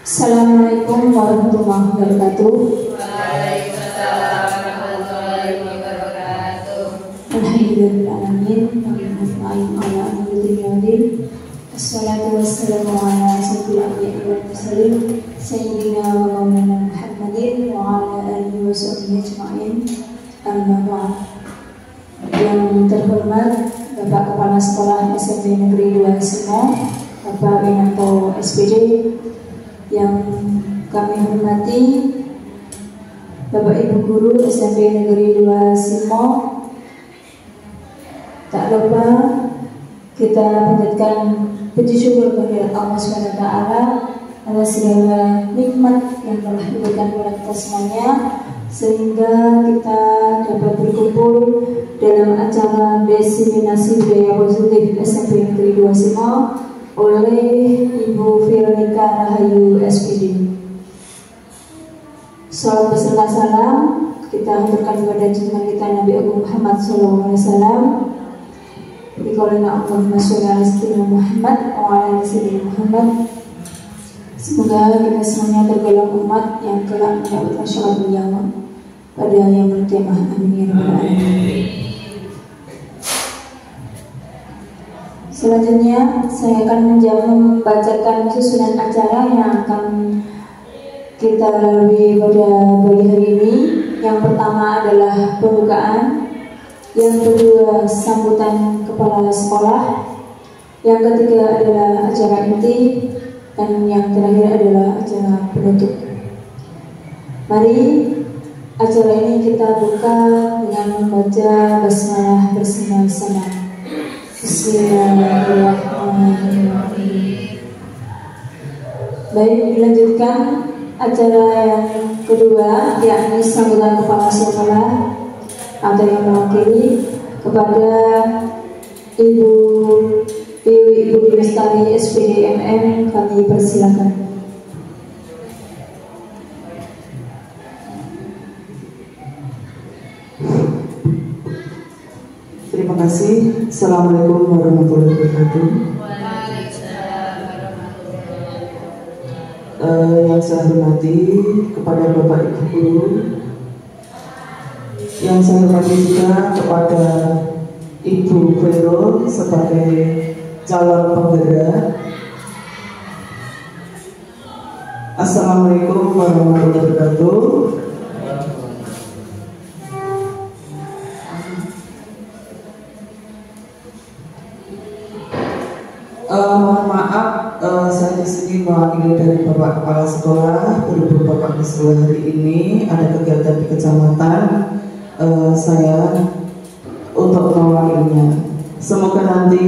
Assalamualaikum warahmatullahi wabarakatuh. Waalaikumsalam warahmatullahi wabarakatuh. Alhamdulillahirrahmanirrahim. Assalatu wassalamu ala asyrafil anbiya'i wal mursalin sayyidina wa maulana Muhammadin wa ala alihi wa sahbihi ajma'in. Amma ba'd. Yang terhormat Bapak Kepala Sekolah SMP Negeri 2 Simo, Bapak Winanto SPD, yang kami hormati Bapak Ibu Guru SMP Negeri 2 Simo. Tak lupa kita panjatkan puji syukur kehadirat Allah SWT atas segala nikmat yang telah diberikan kepada kita semuanya, sehingga kita dapat berkumpul dalam acara diseminasi budaya positif SMP Negeri 2 Simo oleh Ibu Veronica Rahayu SPD. Salam beserta salam kita haturkan kepada junjungan kita Nabi Agung Muhammad SAW. Biqaulina Allahumma sholli ala sayyidina Muhammad wa ala ali sayyidina Muhammad. Semoga kita semuanya tergolong umat yang kelak mendapatkan syafaat beliau pada yaumul qiyamah. Amin ya rabbal alamin. Selanjutnya saya akan membacakan susunan acara yang akan kita lalui pada pagi hari ini. Yang pertama adalah pembukaan, yang kedua sambutan kepala sekolah, yang ketiga adalah acara inti, dan yang terakhir adalah acara penutup. Mari acara ini kita buka dengan membaca basmalah bersama-sama. Bismillahirrahmanirrahim. Baik, dilanjutkan acara yang kedua, yakni sambutan kepala sekolah atau yang mewakili kepada Ibu Budi Lestari SPD MM, kami persilakan. Terima kasih. Assalamualaikum warahmatullahi wabarakatuh. Waalaikumsalam warahmatullahi wabarakatuh. Yang saya hormati kepada Bapak Ibu Guru, yang saya hormati juga kepada Ibu Vero sebagai calon penggerak. Assalamualaikum warahmatullahi wabarakatuh. Mohon maaf, saya di sini mewakili dari Bapak Kepala Sekolah. Berhubung Bapak di sekolah hari ini ada kegiatan di kecamatan, saya untuk mewakilinya. Semoga nanti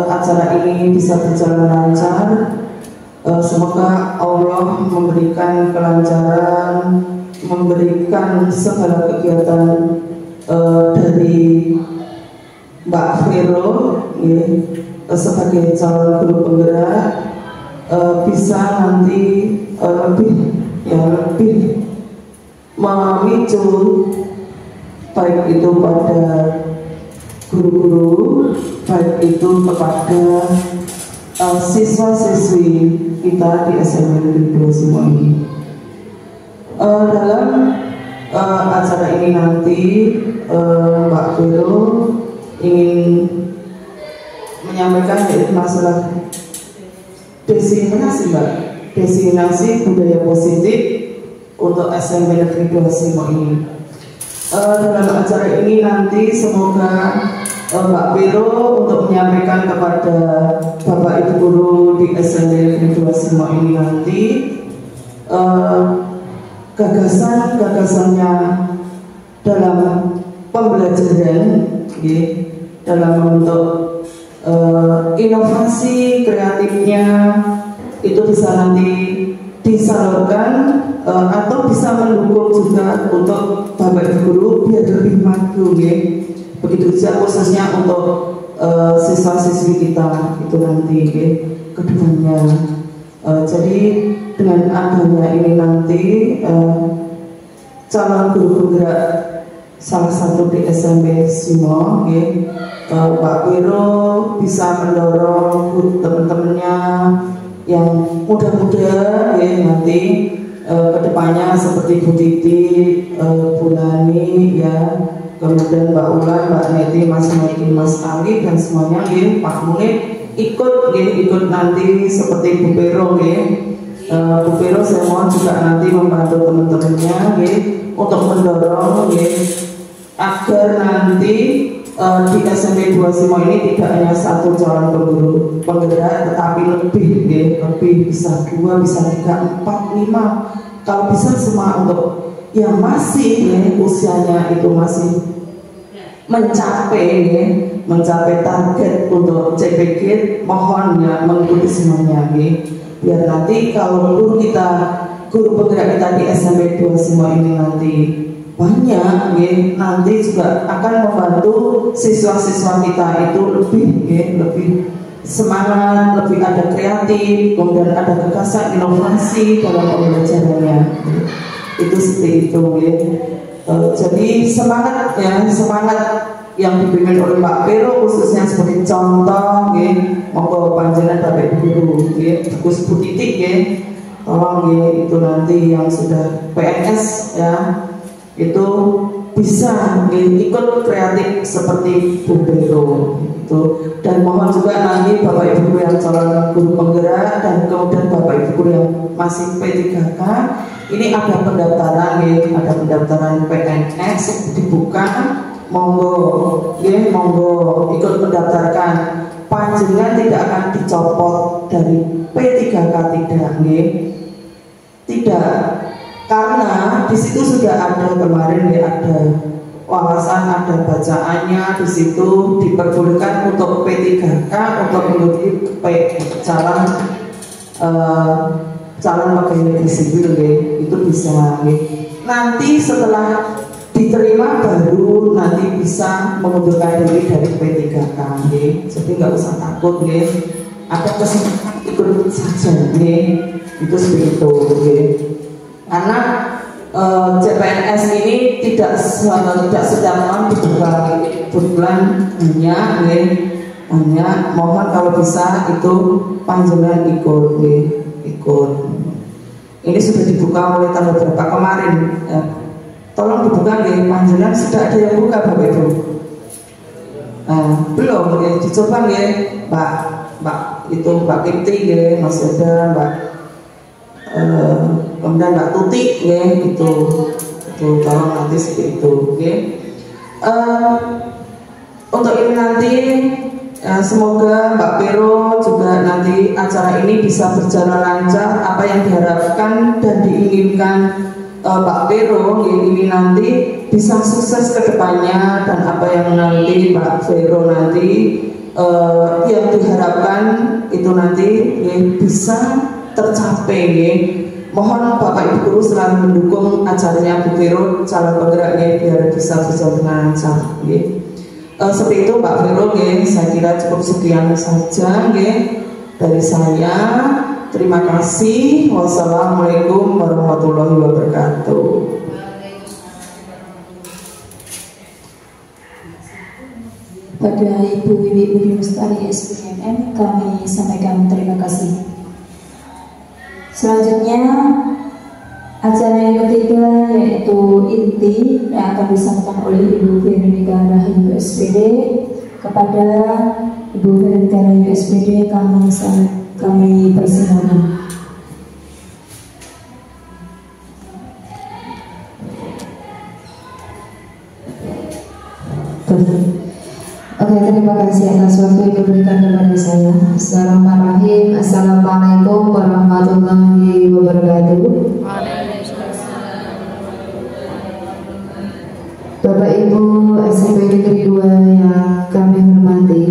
acara ini bisa berjalan lancar. Semoga Allah memberikan kelancaran, memberikan segala kegiatan dari Mbak Vero sebagai calon guru penggerak bisa nanti lebih memicu baik itu pada guru-guru, baik itu kepada siswa-siswi kita di SMP Negeri 2 Simo ini. Dalam acara ini nanti Mbak Vero ingin menyampaikan yaitu masalah destinasi budaya positif untuk SMP Negeri 2 Simo ini. Dalam acara ini nanti semoga Mbak Vero untuk menyampaikan kepada Bapak Ibu Guru di SMP Negeri 2 Simo ini nanti gagasan-gagasannya dalam pembelajaran, dalam bentuk inovasi kreatifnya itu bisa nanti disalurkan atau bisa mendukung juga untuk Bapak Ibu Guru biar lebih maju, begitu saja khususnya untuk siswa-siswi kita itu nanti kedepannya. Jadi dengan adanya ini nanti calon guru penggerak salah satu di SMP Simo, Pak Wiro bisa mendorong teman-temannya yang muda-muda ya nanti kedepannya seperti Bu Titi, Bu Nani ya, kemudian Mbak Ulan, Mbak Neti, Mas Medi, Mas Ali dan semuanya ya, Pak Munib ikut nanti seperti Bu Pero ya. Bu Pero saya mohon juga nanti membantu teman-temannya ya, untuk mendorong ya, agar nanti di SMP 2 Simo ini tidak hanya satu calon penggerak tetapi lebih bisa 2, bisa 3, 4, 5 kalau bisa semua untuk yang masih ya, usianya itu masih mencapai target untuk CPG, mohon ya mengikuti semuanya ya. Biar nanti kalau guru penggerak kita di SMP 2 Simo ini nanti banyak ya, nanti juga akan membantu siswa-siswa kita itu lebih semangat, lebih ada kreatif, kemudian ada gagasan inovasi dalam pembelajarannya. Itu seperti itu ya. Jadi semangat yang dipimpin oleh Pak Pero khususnya sebagai contoh ya, monggo panjenengan Bapak Guru ya, Gus Bu Titik ya, tolong ya itu nanti yang sudah PNS ya, itu bisa ikut kreatif seperti Bu Pero itu. Dan mohon juga nanti Bapak Ibu yang calon guru penggerak dan kemudian Bapak Ibu yang masih P3K ini ada pendaftaran ya, ada pendaftaran PNS dibuka, monggo ikut mendaftarkan. Panjenengan tidak akan dicopot dari P3K tidak. Karena di situ sudah ada kemarin ya, ada wawasan, ada bacaannya, di situ diperbolehkan untuk P3K untuk mengikuti calon pegawai negeri sipil ya, itu bisa ya. Nanti setelah diterima baru nanti bisa mengundurkan diri dari P3K ya. Jadi nggak usah takut ya, ada kesempatan ikut saja ya. Itu seperti itu ya. Karena CPNS ini tidak setiap tahun dibuka bulan hanya mohon kalau bisa itu panjenengan ikut. Ini sudah dibuka mulai tanggal berapa kemarin ya. Tolong dibuka ya, panjenengan sudah ada yang buka Bapak Ibu? Belum ya, dicoba ya Mbak itu Mbak Kipti ya, Mas Yoda, Mbak kemudian Mbak Tuti ya, itu tolong nanti seperti itu ya. Untuk ini nanti semoga Mbak Pero juga nanti acara ini bisa berjalan lancar. Apa yang diharapkan dan diinginkan Mbak Pero ini nanti bisa sukses ke depannya, dan apa yang nanti Mbak Pero nanti yang diharapkan itu nanti bisa tercapai ya. Mohon Bapak Ibu Guru selalu mendukung acaranya Bu Vero calon penggeraknya biar bisa berjalan lancar ya. Seperti itu Mbak Vero ya, saya kira cukup sekian saja ya dari saya. Terima kasih. Wassalamualaikum warahmatullahi wabarakatuh. Pada Ibu Wiwi Budi Lestari SBMM kami sampaikan terima kasih. Selanjutnya acara yang ketiga yaitu inti yang akan disampaikan oleh Ibu Veronica Rahayu SPD. Kepada Ibu Veronica Rahayu SPD kami persilakan. Oke, terima kasih atas waktu yang diberikan kepada saya. Bismillahirrahmanirrahim. Assalamualaikum warahmatullahi wabarakatuh. Bapak Ibu SMP Negeri 2 yang kami hormati,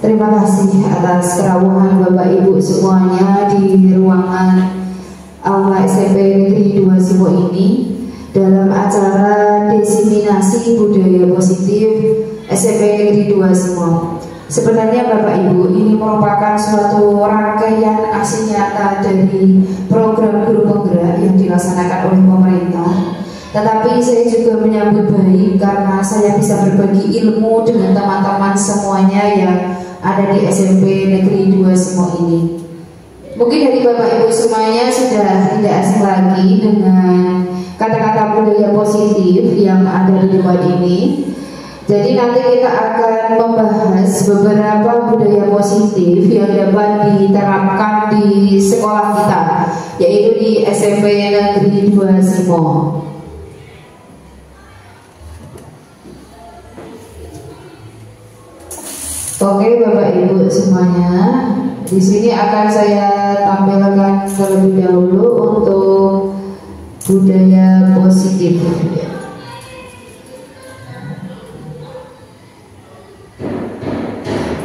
terima kasih atas kerawuhan Bapak Ibu semuanya di ruangan Aula SMP Negeri 2 Simo ini dalam acara diseminasi budaya positif SMP Negeri 2 Simo. Sebenarnya Bapak Ibu, ini merupakan suatu rangkaian aksi nyata dari program guru penggerak yang dilaksanakan oleh pemerintah. Tetapi saya juga menyambut baik karena saya bisa berbagi ilmu dengan teman-teman semuanya yang ada di SMP Negeri 2 Simo ini. Mungkin dari Bapak Ibu semuanya sudah tidak asing lagi dengan kata-kata budaya positif yang ada di depan ini. Jadi nanti kita akan membahas beberapa budaya positif yang dapat diterapkan di sekolah kita, yaitu di SMP Negeri 2 Simo. Oke Bapak Ibu semuanya, di sini akan saya tampilkan terlebih dahulu untuk budaya positif.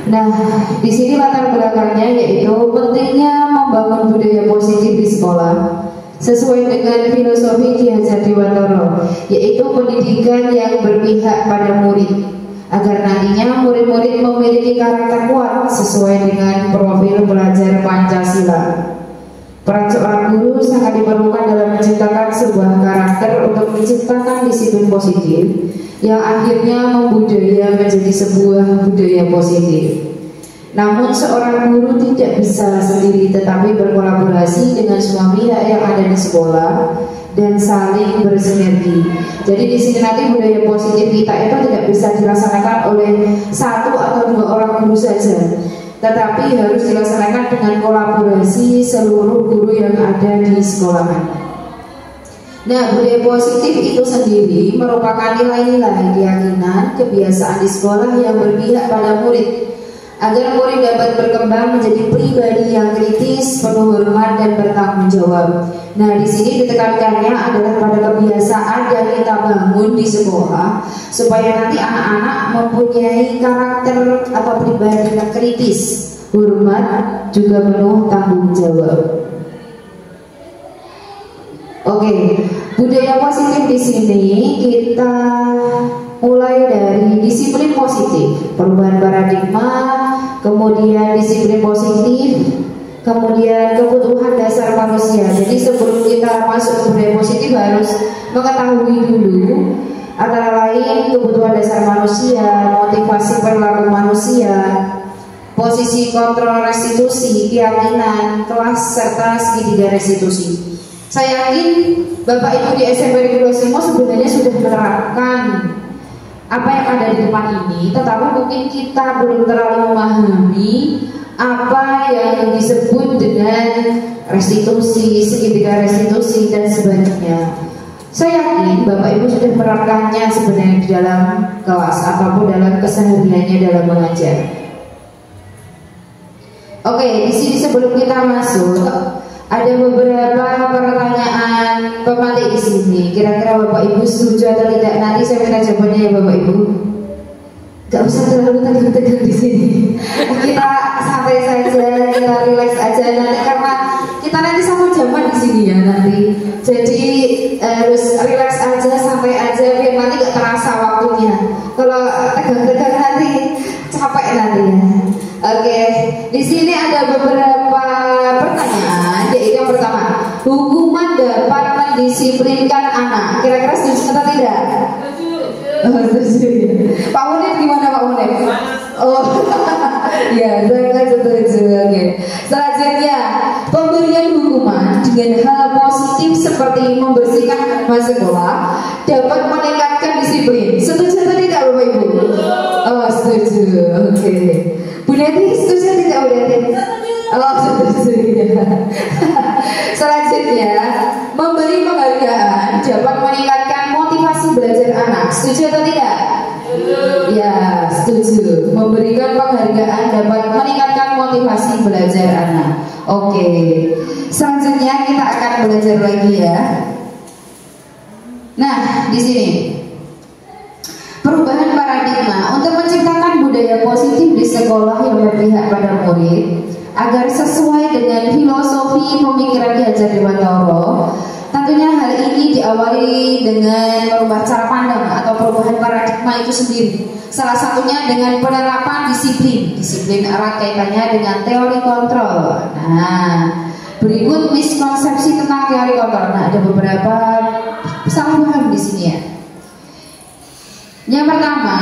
Nah, di sini latar belakangnya yaitu pentingnya membangun budaya positif di sekolah sesuai dengan filosofi Ki Hajar Dewantara, yaitu pendidikan yang berpihak pada murid agar nantinya murid-murid memiliki karakter kuat sesuai dengan profil belajar Pancasila. Peran seorang guru sangat diperlukan dalam menciptakan sebuah karakter untuk menciptakan disiplin positif yang akhirnya membudaya menjadi sebuah budaya positif. Namun seorang guru tidak bisa sendiri, tetapi berkolaborasi dengan semua pihak yang ada di sekolah dan saling bersinergi. Jadi di sini nanti budaya positif kita itu tidak bisa dilaksanakan oleh satu atau dua orang guru saja, tetapi harus dilaksanakan dengan kolaborasi seluruh guru yang ada di sekolahan. Nah, budaya positif itu sendiri merupakan nilai-nilai, keyakinan, kebiasaan di sekolah yang berpihak pada murid agar murid dapat berkembang menjadi pribadi yang kritis, penuh hormat dan bertanggung jawab. Nah, di sini ditekankannya adalah pada kebiasaan yang kita bangun di sekolah supaya nanti anak-anak mempunyai karakter atau pribadi yang kritis, hormat, juga penuh tanggung jawab. Oke, budaya positif di sini kita mulai dari disiplin positif, perubahan paradigma, kemudian disiplin positif, kemudian kebutuhan dasar manusia. Jadi sebelum kita masuk ke budaya positif harus mengetahui dulu antara lain kebutuhan dasar manusia, motivasi perilaku manusia, posisi kontrol restitusi, keyakinan, kelas serta segitiga restitusi. Saya yakin Bapak Ibu di SMP Negeri 2 Simo sebenarnya sudah menerapkan apa yang ada di depan ini, tetapi mungkin kita belum terlalu memahami apa yang disebut dengan restitusi, segitiga restitusi dan sebagainya. Saya yakin Bapak Ibu sudah menerapkannya sebenarnya di dalam kelas ataupun dalam kesehariannya dalam mengajar. Oke, di sini sebelum kita masuk ada beberapa pertanyaan pemantik di sini. Kira-kira Bapak Ibu setuju atau tidak? Nanti saya minta jawabannya ya Bapak Ibu. Gak usah terlalu tegang-tegang di sini. Kita santai saja, kita relax aja nanti karena kita nanti satu jaman di sini ya nanti. Jadi harus relax aja, santai aja biar nanti gak terasa waktunya. Kalau tegang-tegang nanti capek nanti ya. Oke, di sini ada beberapa pertanyaan. Yaitu yang pertama, hukuman dapat mendisiplinkan anak. Kira-kira setuju atau tidak? Oh, setuju. Pak Munir gimana Pak Munir? Oh, ya, saya setuju. Oke. Selanjutnya, pemberian hukuman dengan hal positif seperti membersihkan rumah sekolah dapat meningkatkan disiplin. Setuju atau tidak Bapak Ibu? Oh, setuju. Oke. Bu Neti setuju tidak Bu Neti? Oh, setuju ya. Selanjutnya, memberi penghargaan dapat meningkatkan motivasi belajar anak. Setuju atau tidak? Ya, setuju. Memberikan penghargaan dapat meningkatkan motivasi belajar anak. Oke. Selanjutnya kita akan belajar lagi ya. Nah, di sini perubahan paradigma untuk menciptakan budaya positif di sekolah yang berpihak pada murid agar sesuai dengan filosofi pemikiran Ki Hajar Dewantara. Tentunya hal ini diawali dengan merubah cara pandang atau perubahan paradigma itu sendiri. Salah satunya dengan penerapan disiplin. Disiplin erat kaitannya dengan teori kontrol. Nah, berikut miskonsepsi tentang teori kontrol. Nah, ada beberapa salah paham di sini ya. Yang pertama,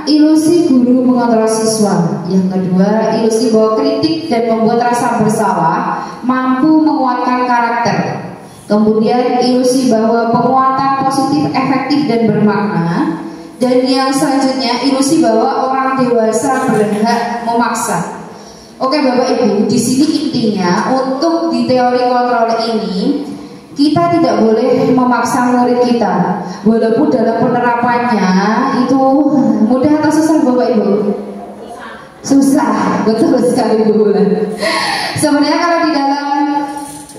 ilusi guru mengontrol siswa. Yang kedua, ilusi bahwa kritik dan membuat rasa bersalah mampu menguatkan karakter. Kemudian ilusi bahwa penguatan positif, efektif dan bermakna. Dan yang selanjutnya, ilusi bahwa orang dewasa berhak memaksa. Oke Bapak Ibu, di sini intinya untuk di teori kontrol ini kita tidak boleh memaksa murid kita, walaupun dalam penerapannya itu mudah atau susah Bapak Ibu? Susah, betul sekali Bu Bulan. Sebenarnya kalau di dalam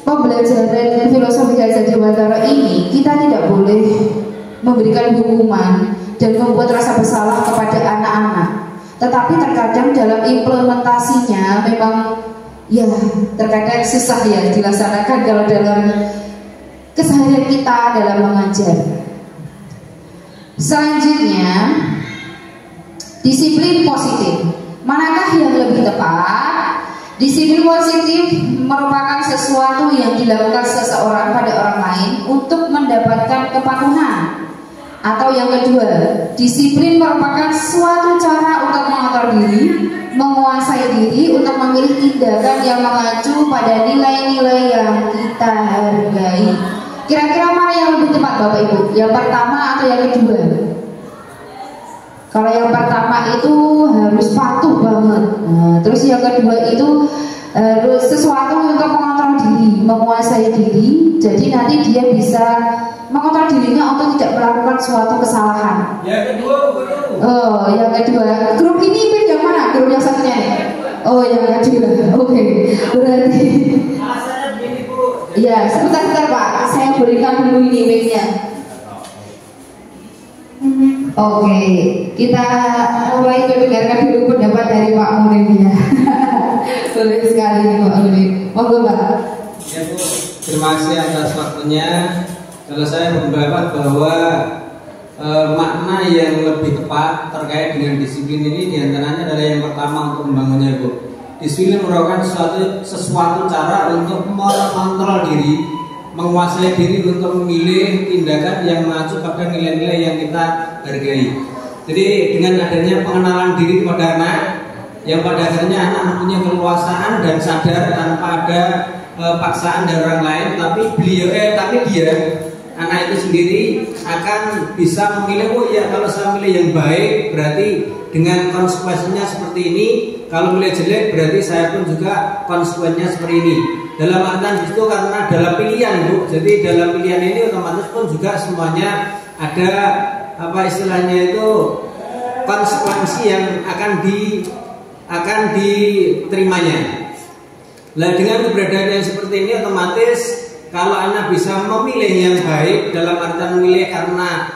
pembelajaran filosofi Gajah Dewantara ini kita tidak boleh memberikan hukuman dan membuat rasa bersalah kepada anak-anak. Tetapi terkadang dalam implementasinya memang ya terkadang susah ya dilaksanakan kalau dalam keseharian kita dalam mengajar. Selanjutnya, disiplin positif. Manakah yang lebih tepat? Disiplin positif merupakan sesuatu yang dilakukan seseorang pada orang lain untuk mendapatkan kepatuhan. Atau yang kedua, disiplin merupakan suatu cara untuk mengatur diri, menguasai diri untuk memilih tindakan yang mengacu pada nilai-nilai yang kita hargai. Kira-kira mana yang lebih tepat Bapak Ibu? Yang pertama atau yang kedua? Kalau yang pertama itu harus patuh banget. Nah, terus yang kedua itu harus sesuatu untuk mengontrol diri, menguasai diri. Jadi nanti dia bisa mengontrol dirinya untuk tidak melakukan suatu kesalahan. Yang kedua, oh, yang kedua. Grup ini yang mana? Grup yang satunya nih? Oh, yang kedua. Oke. Berarti ya, sebentar Pak. Saya berikan dulu ini mic-nya. Oke, kita mulai mendengarkan dulu pendapat dari Pak Munir ya. Boleh sekali nih Pak Munir. Monggo Pak. Ya Bu, terima kasih atas waktunya. Kalau saya berpendapat bahwa makna yang lebih tepat terkait dengan disiplin ini diantaranya adalah yang pertama untuk membangunnya Bu. Disiplin merupakan sesuatu cara untuk mengontrol diri, menguasai diri untuk memilih tindakan yang mengacu pada nilai-nilai yang kita hargai. Jadi dengan adanya pengenalan diri kepada anak, yang pada akhirnya anak mempunyai keleluasaan dan sadar tanpa ada paksaan dari orang lain, tapi dia anak itu sendiri akan bisa memilih, oh ya kalau saya memilih yang baik berarti dengan konsekuensinya seperti ini, kalau milih jelek berarti saya pun juga konsekuensinya seperti ini. Dalam artian itu karena dalam pilihan Bu, jadi dalam pilihan ini otomatis pun juga semuanya ada apa istilahnya itu konsekuensi yang akan diterimanya. Nah dengan keberadaan yang seperti ini otomatis kalau anak bisa memilih yang baik dalam artian memilih karena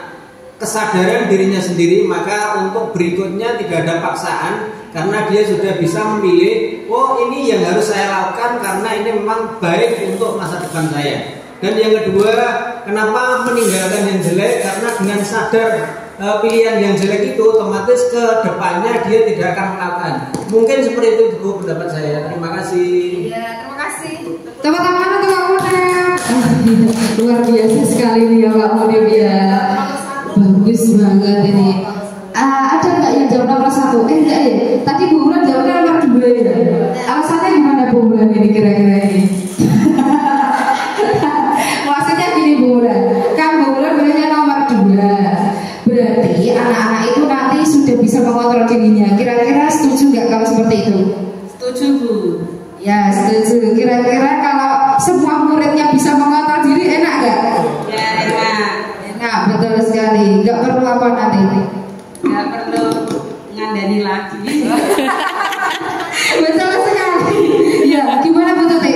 kesadaran dirinya sendiri, maka untuk berikutnya tidak ada paksaan karena dia sudah bisa memilih, oh ini yang harus saya lakukan karena ini memang baik untuk masa depan saya. Dan yang kedua, kenapa meninggalkan yang jelek? Karena dengan sadar pilihan yang jelek itu otomatis ke depannya dia tidak akan melakukan. Mungkin seperti itu Bu pendapat saya. Terima kasih. Ya, terima kasih. Tepuk tangan untuk Pak Munir. Luar biasa sekali nih ya Pak Munir ya. Bagus banget ini. Ada nggak yang jawab nomor 1? Enggak ya. Tadi Bu Bulan jawabnya nomor 2 ya. Alasannya gimana Bu Bulan ini kira-kira ini? Maksudnya gini Bu Bulan. Kan Bu Bulan bilangnya nomor 2. Berarti anak-anak itu nanti sudah bisa mengontrol dirinya. Kira-kira setuju nggak kalau seperti itu? Setuju Bu. Ya setuju. Kira-kira kalau semua muridnya bisa mengontrol diri enak nggak? Ya enak. Enak, betul sekali. Nggak perlu apa nanti? Nggak perlu ngandani lagi. Betul sekali. Ya, gimana Bu Tuti?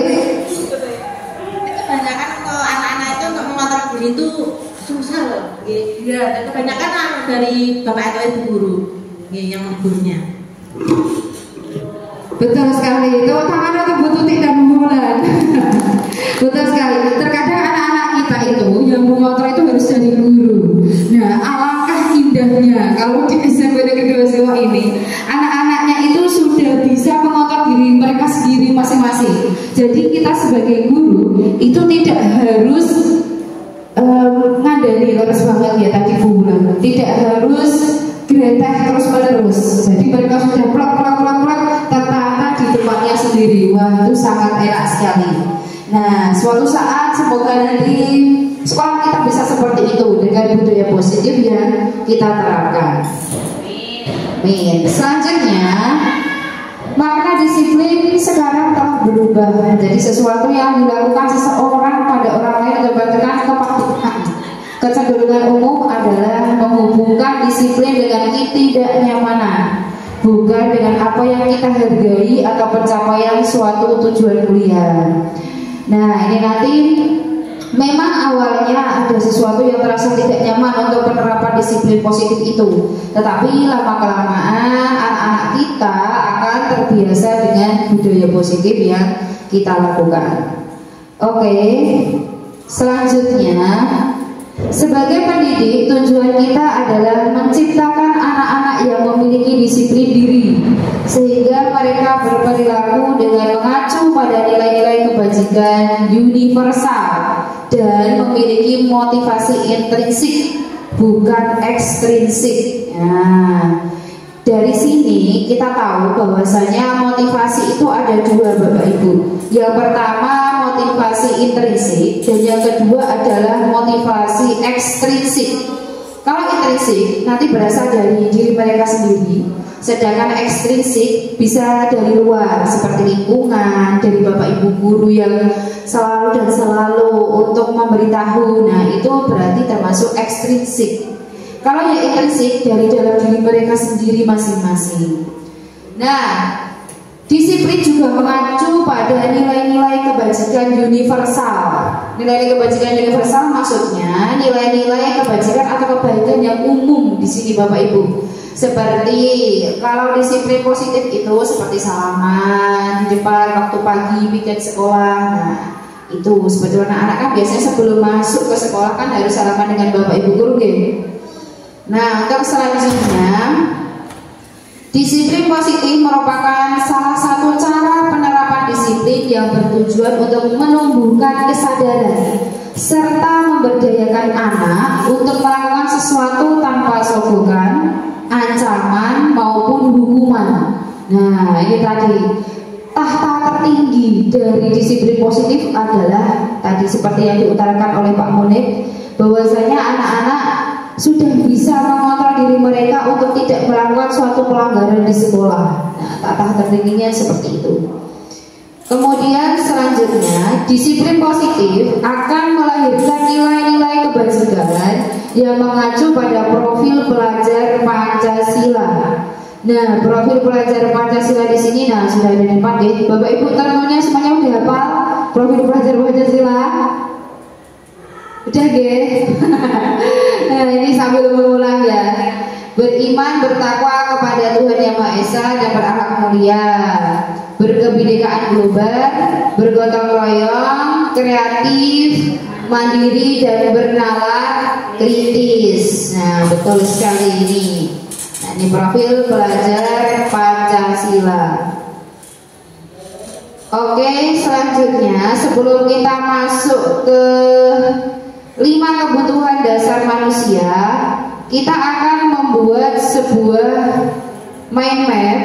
Kebanyakan kalau anak-anak itu untuk mengontrol diri itu susah loh. Iya, dan kebanyakan dari bapak atau ibu guru yang menggurnya. Betul sekali. Tepuk tangan untuk Bu Tuti dan Bu Bulan. Betul sekali. Terkadang anak-anak kita itu yang mengontrol itu harus dari guru. Nah, alangkah indahnya kalau di SMP Negeri 2 Siwa ini anak-anaknya itu sudah bisa mengontrol diri mereka sendiri masing-masing. Jadi kita sebagai guru itu tidak harus ngandani harus banget ya tadi Bu Bulan. Tidak harus greteh terus menerus. Jadi mereka sudah plak tertata di tempatnya sendiri. Wah, itu sangat enak sekali. Nah, suatu saat semoga nanti sekolah kita bisa seperti itu dengan budaya positif yang kita terapkan. Amin. Selanjutnya, makna disiplin sekarang telah berubah menjadi sesuatu yang dilakukan seseorang pada orang lain berdasarkan kepatuhan. Kecenderungan umum adalah menghubungkan disiplin dengan ketidaknyamanan, bukan dengan apa yang kita hargai atau pencapaian suatu tujuan mulia. Nah, ini nanti memang awalnya ada sesuatu yang terasa tidak nyaman untuk penerapan disiplin positif itu, tetapi lama-kelamaan anak-anak kita akan terbiasa dengan budaya positif yang kita lakukan. Oke, selanjutnya, sebagai pendidik, tujuan kita adalah menciptakan anak-anak yang memiliki disiplin diri, sehingga mereka berperilaku dengan mengacu pada nilai-nilai kebajikan universal dan memiliki motivasi intrinsik, bukan ekstrinsik. Nah, dari sini kita tahu bahwasanya motivasi itu ada dua, Bapak Ibu. Yang pertama motivasi intrinsik dan yang kedua adalah motivasi ekstrinsik. Kalau intrinsik nanti berasal dari diri mereka sendiri, sedangkan ekstrinsik bisa dari luar seperti lingkungan, dari Bapak Ibu guru yang selalu untuk memberitahu. Nah, itu berarti termasuk ekstrinsik. Kalau yang intrinsik dari dalam diri mereka sendiri masing-masing. Nah, disiplin juga mengacu pada nilai-nilai kebajikan universal. Nilai-nilai kebajikan universal maksudnya nilai-nilai kebajikan atau kebaikan yang umum di sini, Bapak Ibu. Seperti kalau disiplin positif itu seperti salaman di depan waktu pagi piket sekolah. Nah, itu sebetulnya anak-anak kan biasanya sebelum masuk ke sekolah kan harus salaman dengan Bapak Ibu guru, Nah, untuk selanjutnya, disiplin positif merupakan salah satu cara penerapan disiplin yang bertujuan untuk menumbuhkan kesadaran serta memberdayakan anak untuk melakukan sesuatu tanpa sogokan, ancaman maupun hukuman. Nah, ini tadi tahta tertinggi dari disiplin positif adalah tadi seperti yang diutarakan oleh Pak Munib, bahwasanya anak-anak sudah bisa mengontrol diri mereka untuk tidak melakukan suatu pelanggaran di sekolah. Nah, tahta tertingginya seperti itu. Kemudian selanjutnya, disiplin positif akan melahirkan nilai-nilai kebajikan yang mengacu pada profil pelajar Pancasila. Nah, profil pelajar Pancasila di sini, nah sudah di depan deh. Bapak Ibu teman-temannya semuanya udah hafal profil pelajar Pancasila? Udah Nah, ini sambil mengulang ya. Beriman, bertakwa kepada Tuhan Yang Maha Esa dan berakhlak mulia, berkebinekaan global, bergotong royong, kreatif, mandiri dan bernalar kritis. Nah, betul sekali ini. Nah, ini profil pelajar Pancasila. Oke, selanjutnya sebelum kita masuk ke 5 kebutuhan dasar manusia, kita akan membuat sebuah mind map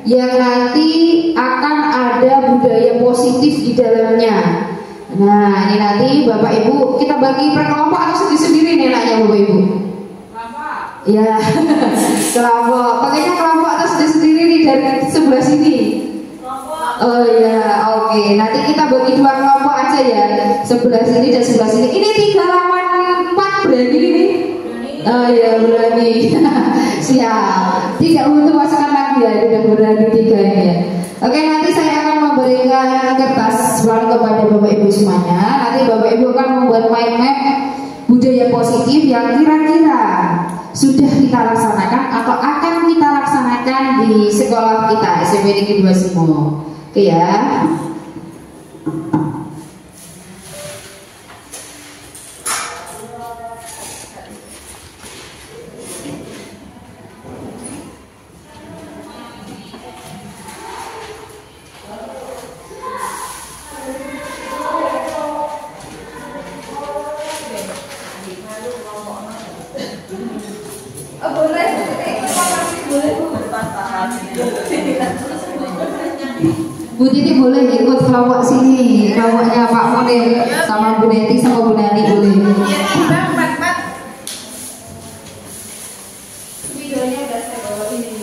yang nanti akan ada budaya positif di dalamnya. Nah, ini nanti Bapak Ibu kita bagi per kelompok atau sendiri-sendiri nih enaknya Bapak Ibu? Kelompok. Ya, kelompok. Pakainya kelompok atau sendiri-sendiri nih dari sebelah sini. Oh ya, oke. Nanti kita bagi 2 kelompok aja ya, sebelah sini dan sebelah sini. Ini 3 lawan 4 berani ini. Oh ya, berani. Siap. Tidak butuh pasukan lagi ya, sudah berani 3 ini ya. Oke, nanti saya akan memberikan kertas kepada Bapak Ibu semuanya. Nanti Bapak Ibu akan membuat mind map budaya positif yang kira-kira sudah kita laksanakan atau akan kita laksanakan di sekolah kita SMP Negeri 2 Simo. Oke ya. Oh, boleh. Bu Titi boleh ikut kelompok sini, kelompoknya Pak Munir sama Bu Neti sama Bu Nani boleh. Videonya udah saya bawa ini.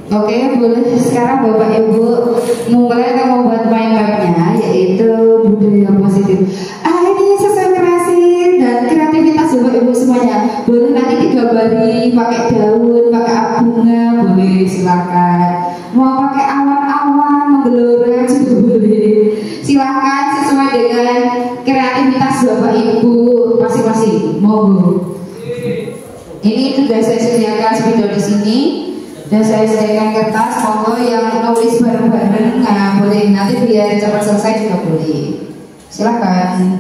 Oke, boleh sekarang Bapak Ibu mulai membuat mind map-nya, yaitu budaya positif. Ini sosialisasi dan kreativitas Bapak Ibu semuanya. Boleh nanti digambari pakai daun, pakai bunga, boleh silakan. Mau pakai awan-awan menggelora juga boleh. Silakan sesuai dengan kreativitas Bapak Ibu masing-masing. Monggo. Ini sudah saya sediakan spidol di sini. Dan saya sediakan kertas, monggo yang nulis bareng-bareng, nah boleh nanti biar cepat selesai juga boleh. Silakan.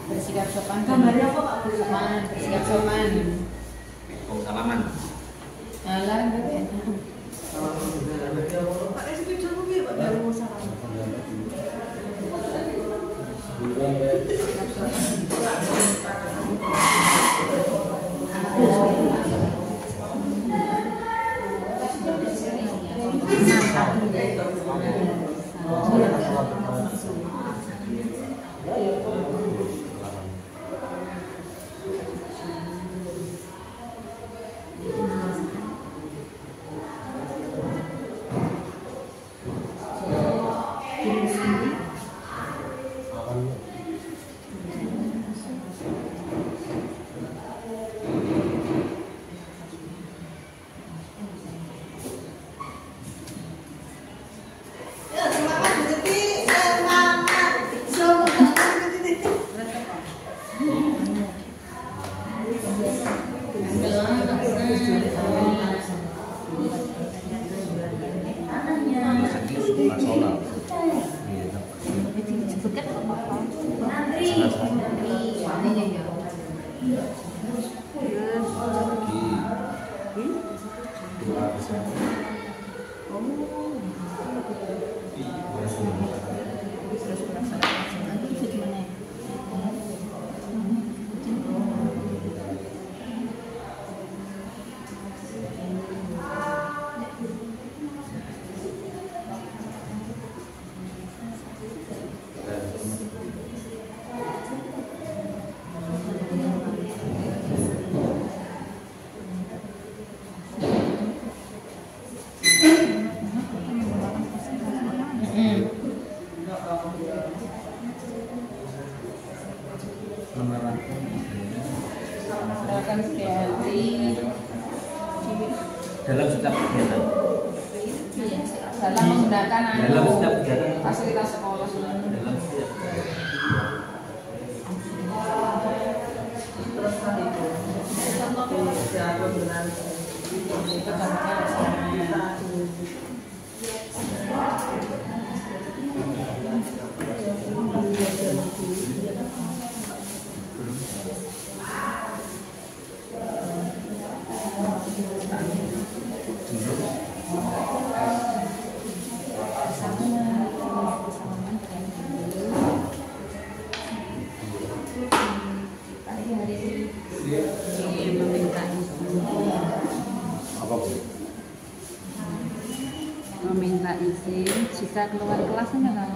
Bersikap sopan. Gambarnya kok Pak? Sopan, bersikap sopan. Salaman. Alah, Pak Resi dulu ya, Pak baru salaman. Dalam setiap kegiatan. Dalam menggunakan Dalam setiap kegiatan. fasilitas sekolah. Dalam setiap sih jika keluar kelas memang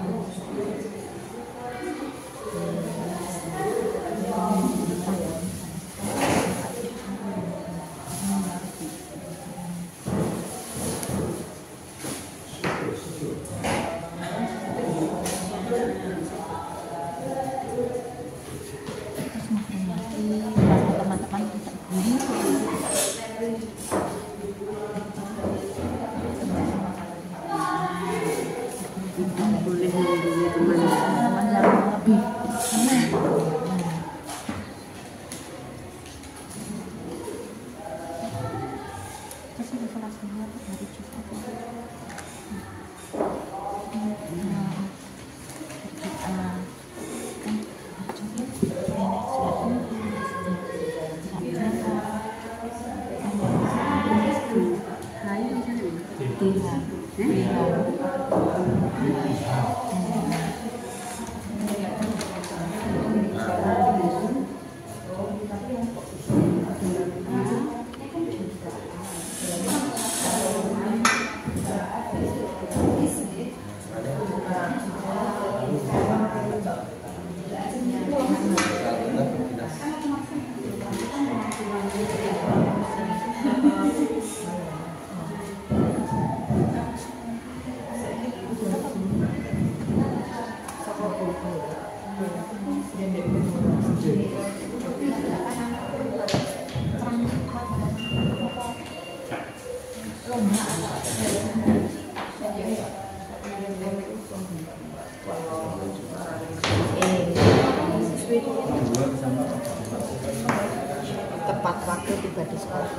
tepat waktu tiba di sekolah.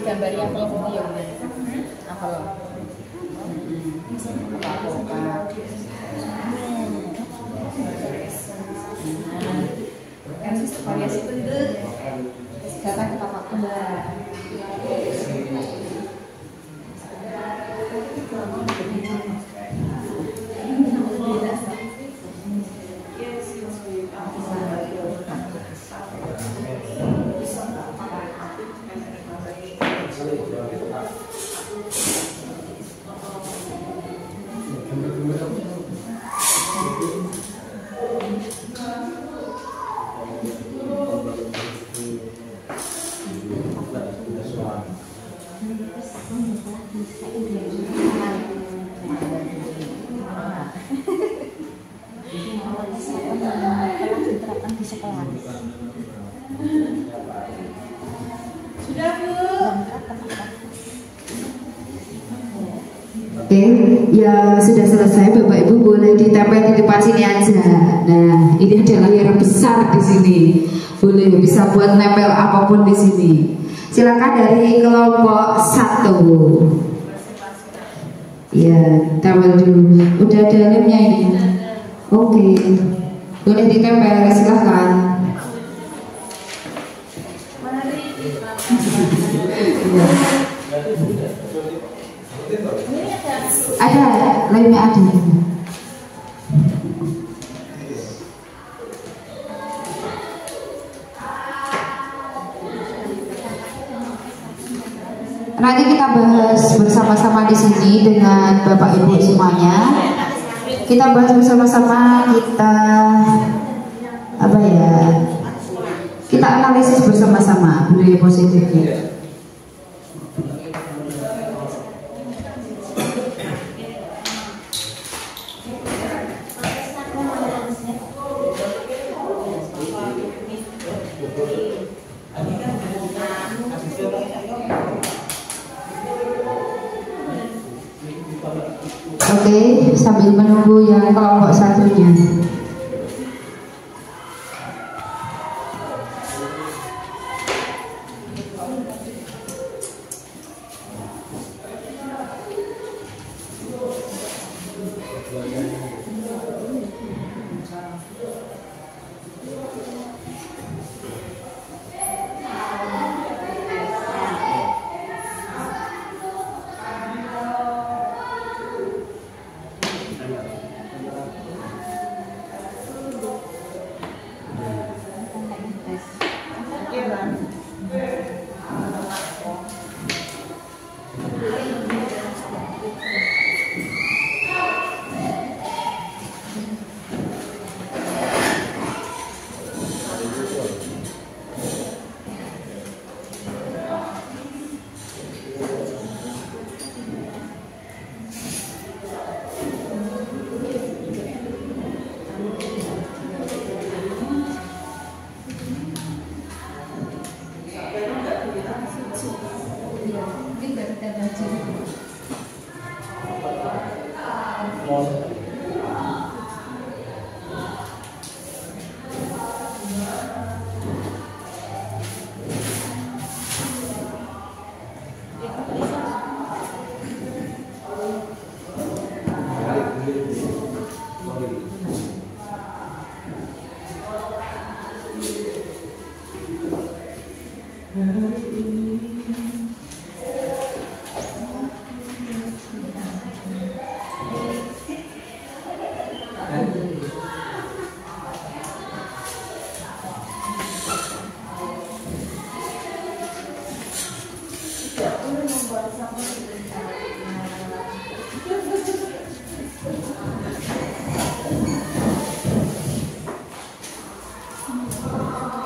Gambar yang belum ya, apa lo? Variasi bentuk, datang ke tempat kembali. Oke, yang sudah selesai Bapak Ibu boleh ditempel di depan sini aja. Nah, ini adalah layar besar di sini. Boleh bisa buat nempel apapun di sini. Silakan dari kelompok 1. Ya, tempel dulu. Udah ada lemnya ini. Oke, boleh ditempel. Silakan. Ya. Ada, lemnya ada. Nanti kita bahas bersama-sama di sini dengan Bapak Ibu semuanya. Kita bahas bersama-sama, kita apa ya? Kita analisis bersama-sama budaya positifnya. Oke, sambil menunggu yang kelompok satunya.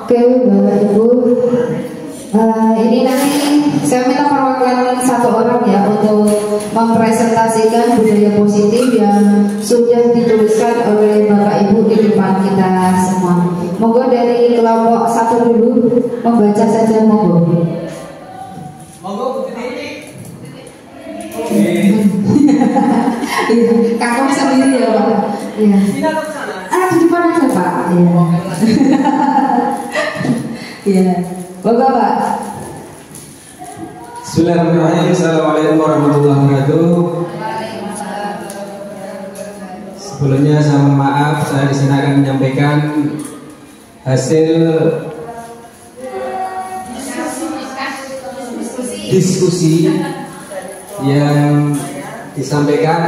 Oke, Bapak Ibu, ini nanti saya minta perwakilan satu orang ya untuk mempresentasikan budaya positif yang sudah dituliskan oleh Bapak Ibu di depan kita semua. Monggo dari kelompok satu dulu membaca saja, monggo. Monggo Bu Titi. Kakak sendiri ya Pak. Iya. Di depan aja Pak. Iya. Iya. Bapak Pak. Bismillahirrahmanirrahim. Assalamualaikum warahmatullahi wabarakatuh. Sebelumnya saya mohon maaf, saya di sini akan menyampaikan hasil diskusi yang disampaikan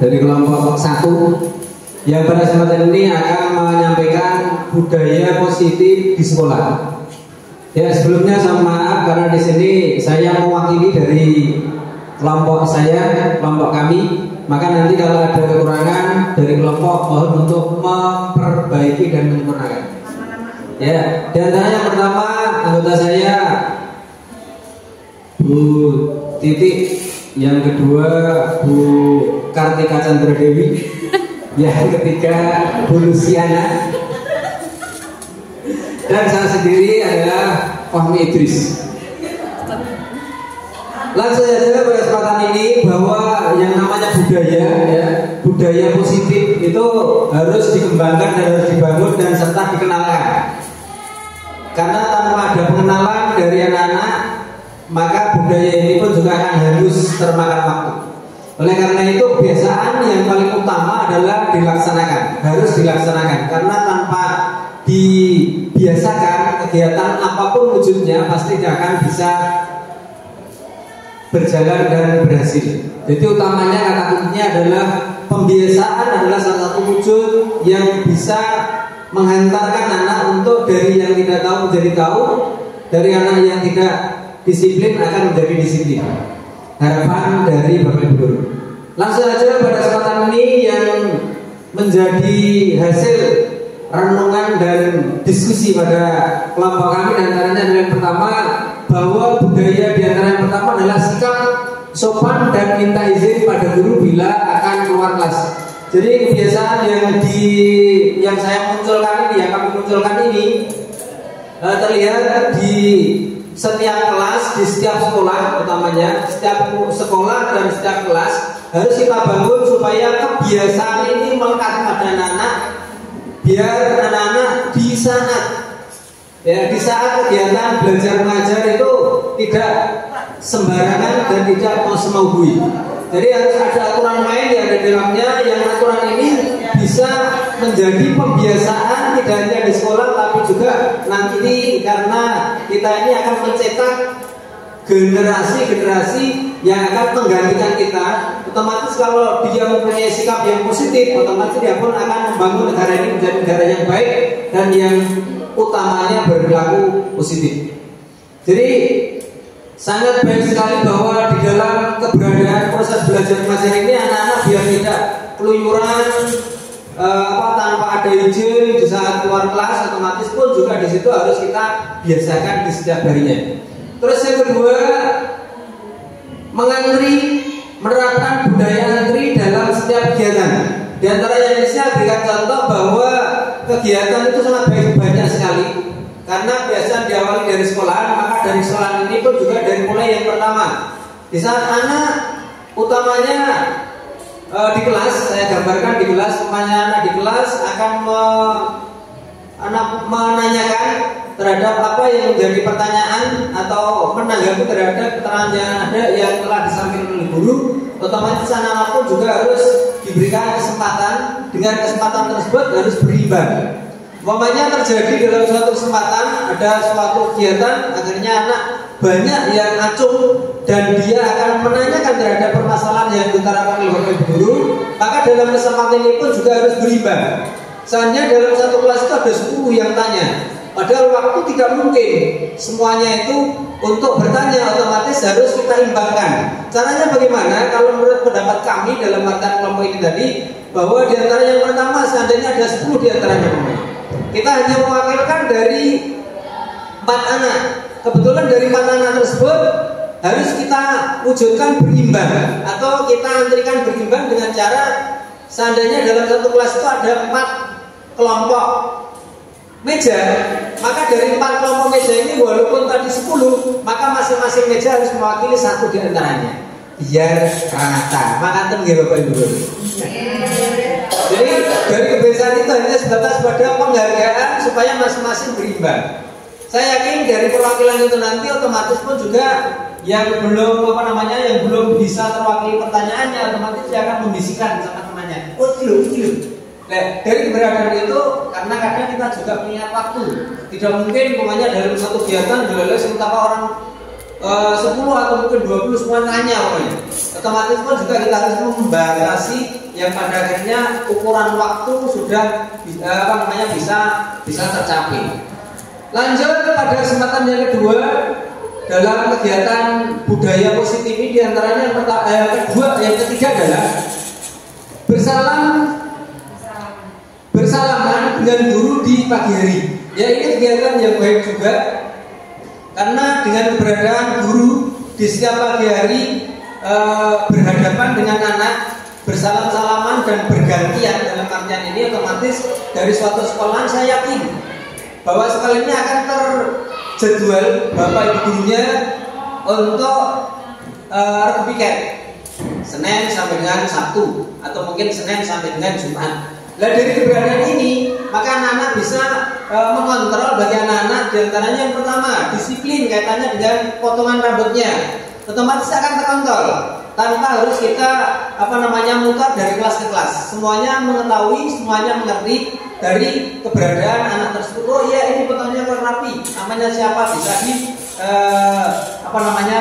dari kelompok 1 yang pada kesempatan ini akan menyampaikan budaya positif di sekolah. Ya, sebelumnya saya mohon maaf karena di sini saya mewakili dari kelompok saya, kelompok kami. Maka nanti kalau ada kekurangan dari kelompok mohon untuk memperbaiki dan menyempurnakan. Ya, dan yang pertama anggota saya Bu Titi, yang kedua Bu Kartika Chandra Dewi, yang ketiga Bu Luciana, dan saya sendiri adalah Fahmi Idris. Langsung saja pada kesempatan ini bahwa yang namanya budaya, ya, budaya positif itu harus dikembangkan dan harus dibangun dan serta dikenalkan. Karena tanpa ada pengenalan dari anak-anak, maka budaya ini pun juga akan harus termakan waktu. Oleh karena itu kebiasaan yang paling utama adalah dilaksanakan, harus dilaksanakan. Karena tanpa dibiasakan kegiatan apapun wujudnya pasti tidak akan bisa berjalan dan berhasil. Jadi utamanya kata kuncinya adalah pembiasaan adalah salah satu wujud yang bisa menghantarkan anak untuk dari yang tidak tahu menjadi tahu, dari anak yang tidak disiplin akan menjadi disiplin. Harapan dari Bapak Ibu Guru. Langsung saja pada kesempatan ini yang menjadi hasil renungan dan diskusi pada kelompok kami, antaranya adalah yang pertama bahwa budaya di antara yang pertama adalah sikap sopan dan minta izin pada guru bila akan keluar kelas. Jadi kebiasaan yang saya munculkan ini, yang kami munculkan ini terlihat di setiap kelas, di setiap sekolah, utamanya setiap sekolah dan setiap kelas harus kita bangun supaya kebiasaan ini melekat pada anak-anak, biar anak-anak di saat kegiatan belajar mengajar itu tidak sembarangan dan tidak mau semauhui. Jadi harus ada aturan main yang ada di dalamnya, yang aturan ini bisa menjadi pembiasaan tidak hanya di sekolah tapi juga nanti, karena kita ini akan mencetak generasi-generasi yang akan menggantikan kita. Otomatis kalau dia mempunyai sikap yang positif, otomatis dia pun akan membangun negara ini menjadi negara yang baik dan yang utamanya berperilaku positif. Jadi sangat baik sekali bahwa di dalam keberadaan proses belajar mengajar ini anak-anak biar tidak keluyuran tanpa ada izin di saat keluar kelas, otomatis pun juga di situ harus kita biasakan di setiap harinya. Terus yang kedua, mengantri, menerapkan budaya antri dalam setiap kegiatan. Di antara yang saya berikan contoh bahwa kegiatan itu sangat banyak sekali. Karena biasa diawali dari sekolahan, maka dari sekolahan ini pun juga dari mulai yang pertama. Di saat anak utamanya di kelas, saya gambarkan di kelas, umpamanya anak di kelas akan menanyakan terhadap apa yang menjadi pertanyaan atau menanggapi terhadap keterangan yang ada yang telah disampaikan oleh guru. Otomatis anak-anak pun juga harus diberikan kesempatan, dengan kesempatan tersebut harus berimbang. Umpamanya terjadi dalam suatu kesempatan ada suatu kegiatan, akhirnya anak banyak yang acung dan dia akan menanyakan terhadap permasalahan yang diutarakan oleh guru, maka dalam kesempatan ini pun juga harus berimbang. Seandainya dalam satu kelas itu ada 10 yang tanya, padahal waktu tidak mungkin semuanya itu untuk bertanya, otomatis harus kita imbangkan. Caranya bagaimana? Kalau menurut pendapat kami dalam latihan kelompok ini tadi, bahwa di antara yang pertama seandainya ada 10 di antaranya, kita hanya mewakilkan dari 4 anak. Kebetulan dari 4 anak tersebut harus kita wujudkan berimbang atau kita antrikan berimbang dengan cara seandainya dalam satu kelas itu ada 4 kelompok meja, maka dari 4 kelompok meja ini walaupun tadi 10, maka masing-masing meja harus mewakili 1 di antaranya biar rata. Maka nggih Bapak Ibu. Jadi dari kebiasaan itu hanya sebatas pada penghargaan supaya masing-masing berimbang. Saya yakin dari perwakilan itu nanti otomatis pun juga yang belum yang belum bisa terwakili pertanyaannya otomatis dia akan membisikkan sama temannya. Oh itu. Nah, dari keberadaan itu karena kadang kita juga punya waktu. Tidak mungkin dalam satu kegiatan jelas sementara orang 10 atau mungkin 20 semua nanya pokoknya. Otomatis pun juga kita harus membatasi yang pada akhirnya ukuran waktu sudah bisa tercapai. Lanjut pada kesempatan yang kedua dalam kegiatan budaya positif ini diantaranya yang ketiga adalah bersalaman dengan guru di pagi hari. Ya ini kegiatan yang baik juga karena dengan keberadaan guru di setiap pagi hari berhadapan dengan anak, bersalam-salaman dan bergantian dalam artian ini otomatis dari suatu sekolahan saya yakin bahwa sekolah ini akan terjadwal Bapak Ibu gurunya untuk weekend Senin sampai dengan Sabtu atau mungkin Senin sampai dengan Jumat. Nah dari keberadaan ini maka anak-anak bisa mengontrol bagi anak-anak diantaranya yang pertama disiplin kaitannya dengan potongan rambutnya otomatis akan terkontrol tanpa harus kita mutar dari kelas ke kelas. Semuanya mengetahui, semuanya mengerti dari keberadaan anak tersebut. Oh iya ini fotonya kurang rapi, namanya siapa bisa di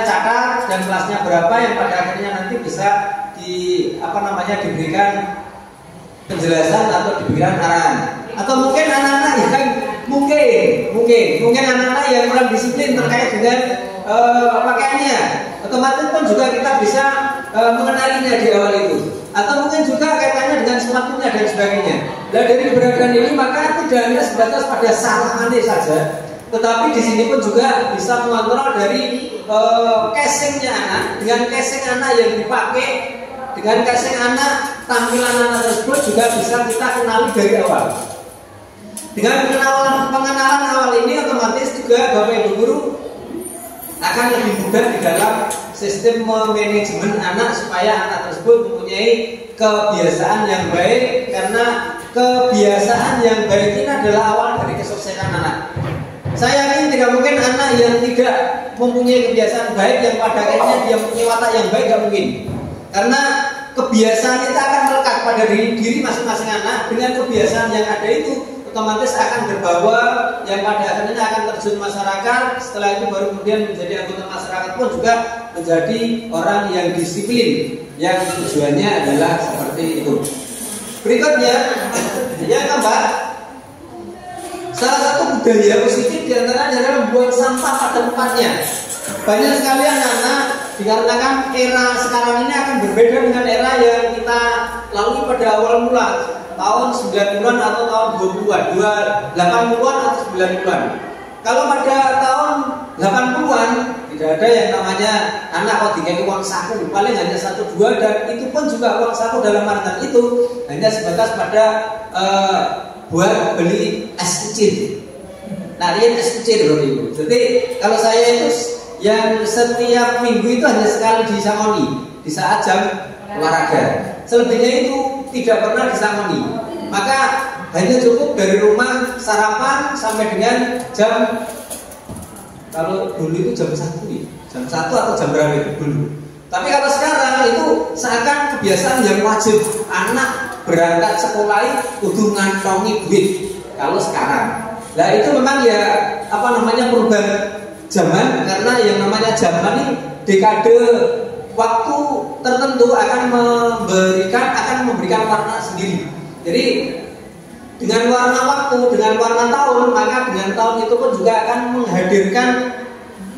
catat dan kelasnya berapa yang pada akhirnya nanti bisa diberikan penjelasan atau diberikan arahan. Atau mungkin anak-anak yang mungkin anak-anak yang kurang disiplin terkait dengan pakaiannya, otomatis pun juga kita bisa mengenalinya di awal itu. Atau mungkin juga kaitannya dengan sepatunya dan sebagainya. Nah dari keberadaan ini maka tidak hanya sebatas pada sarangannya saja, tetapi di sini pun juga bisa mengontrol dari casingnya anak, dengan casing anak yang dipakai, dengan casing anak, tampilan anak tersebut juga bisa kita kenali dari awal. Dengan pengenalan awal ini otomatis juga Bapak Ibu guru akan lebih mudah di dalam sistem manajemen anak supaya anak tersebut mempunyai kebiasaan yang baik, karena kebiasaan yang baik ini adalah awal dari kesuksesan anak. Saya yakin tidak mungkin anak yang tidak mempunyai kebiasaan baik yang pada akhirnya dia mempunyai watak yang baik, tidak mungkin. Karena kebiasaan kita akan melekat pada diri masing-masing anak. Dengan kebiasaan yang ada itu otomatis akan terbawa yang pada akhirnya akan terjun masyarakat. Setelah itu baru kemudian menjadi anggota masyarakat pun juga menjadi orang yang disiplin, yang tujuannya adalah seperti itu. Berikutnya yang keempat, salah satu budaya positif diantaranya adalah membuang sampah pada tempatnya. Banyak sekali anak-anak dikarenakan era sekarang ini akan berbeda dengan era yang kita lalui pada awal mula tahun 90-an atau tahun 20-an, 80-an atau 90-an. Kalau pada tahun 80-an Tidak ada yang namanya anak kok dikasih uang saku, paling hanya 1-2, dan itu pun juga uang saku dalam artian itu hanya sebatas pada buat beli es kucing. Nah, dia es kucing Bapak Ibu. Jadi kalau saya itu yang setiap minggu itu hanya sekali disangoni di saat jam olahraga. Selebihnya itu tidak pernah disangoni. Maka hanya cukup dari rumah sarapan sampai dengan jam, kalau dulu itu jam 1 nih, jam 1 atau jam berapa itu dulu. Tapi kalau sekarang itu seakan kebiasaan yang wajib, anak berangkat sekolah kudu ngantongi duit. Kalau sekarang, nah itu memang ya apa namanya perubahan zaman, karena yang namanya zaman ini dekade waktu tertentu akan memberikan warna sendiri. Jadi dengan warna waktu, dengan warna tahun, maka dengan tahun itu pun juga akan menghadirkan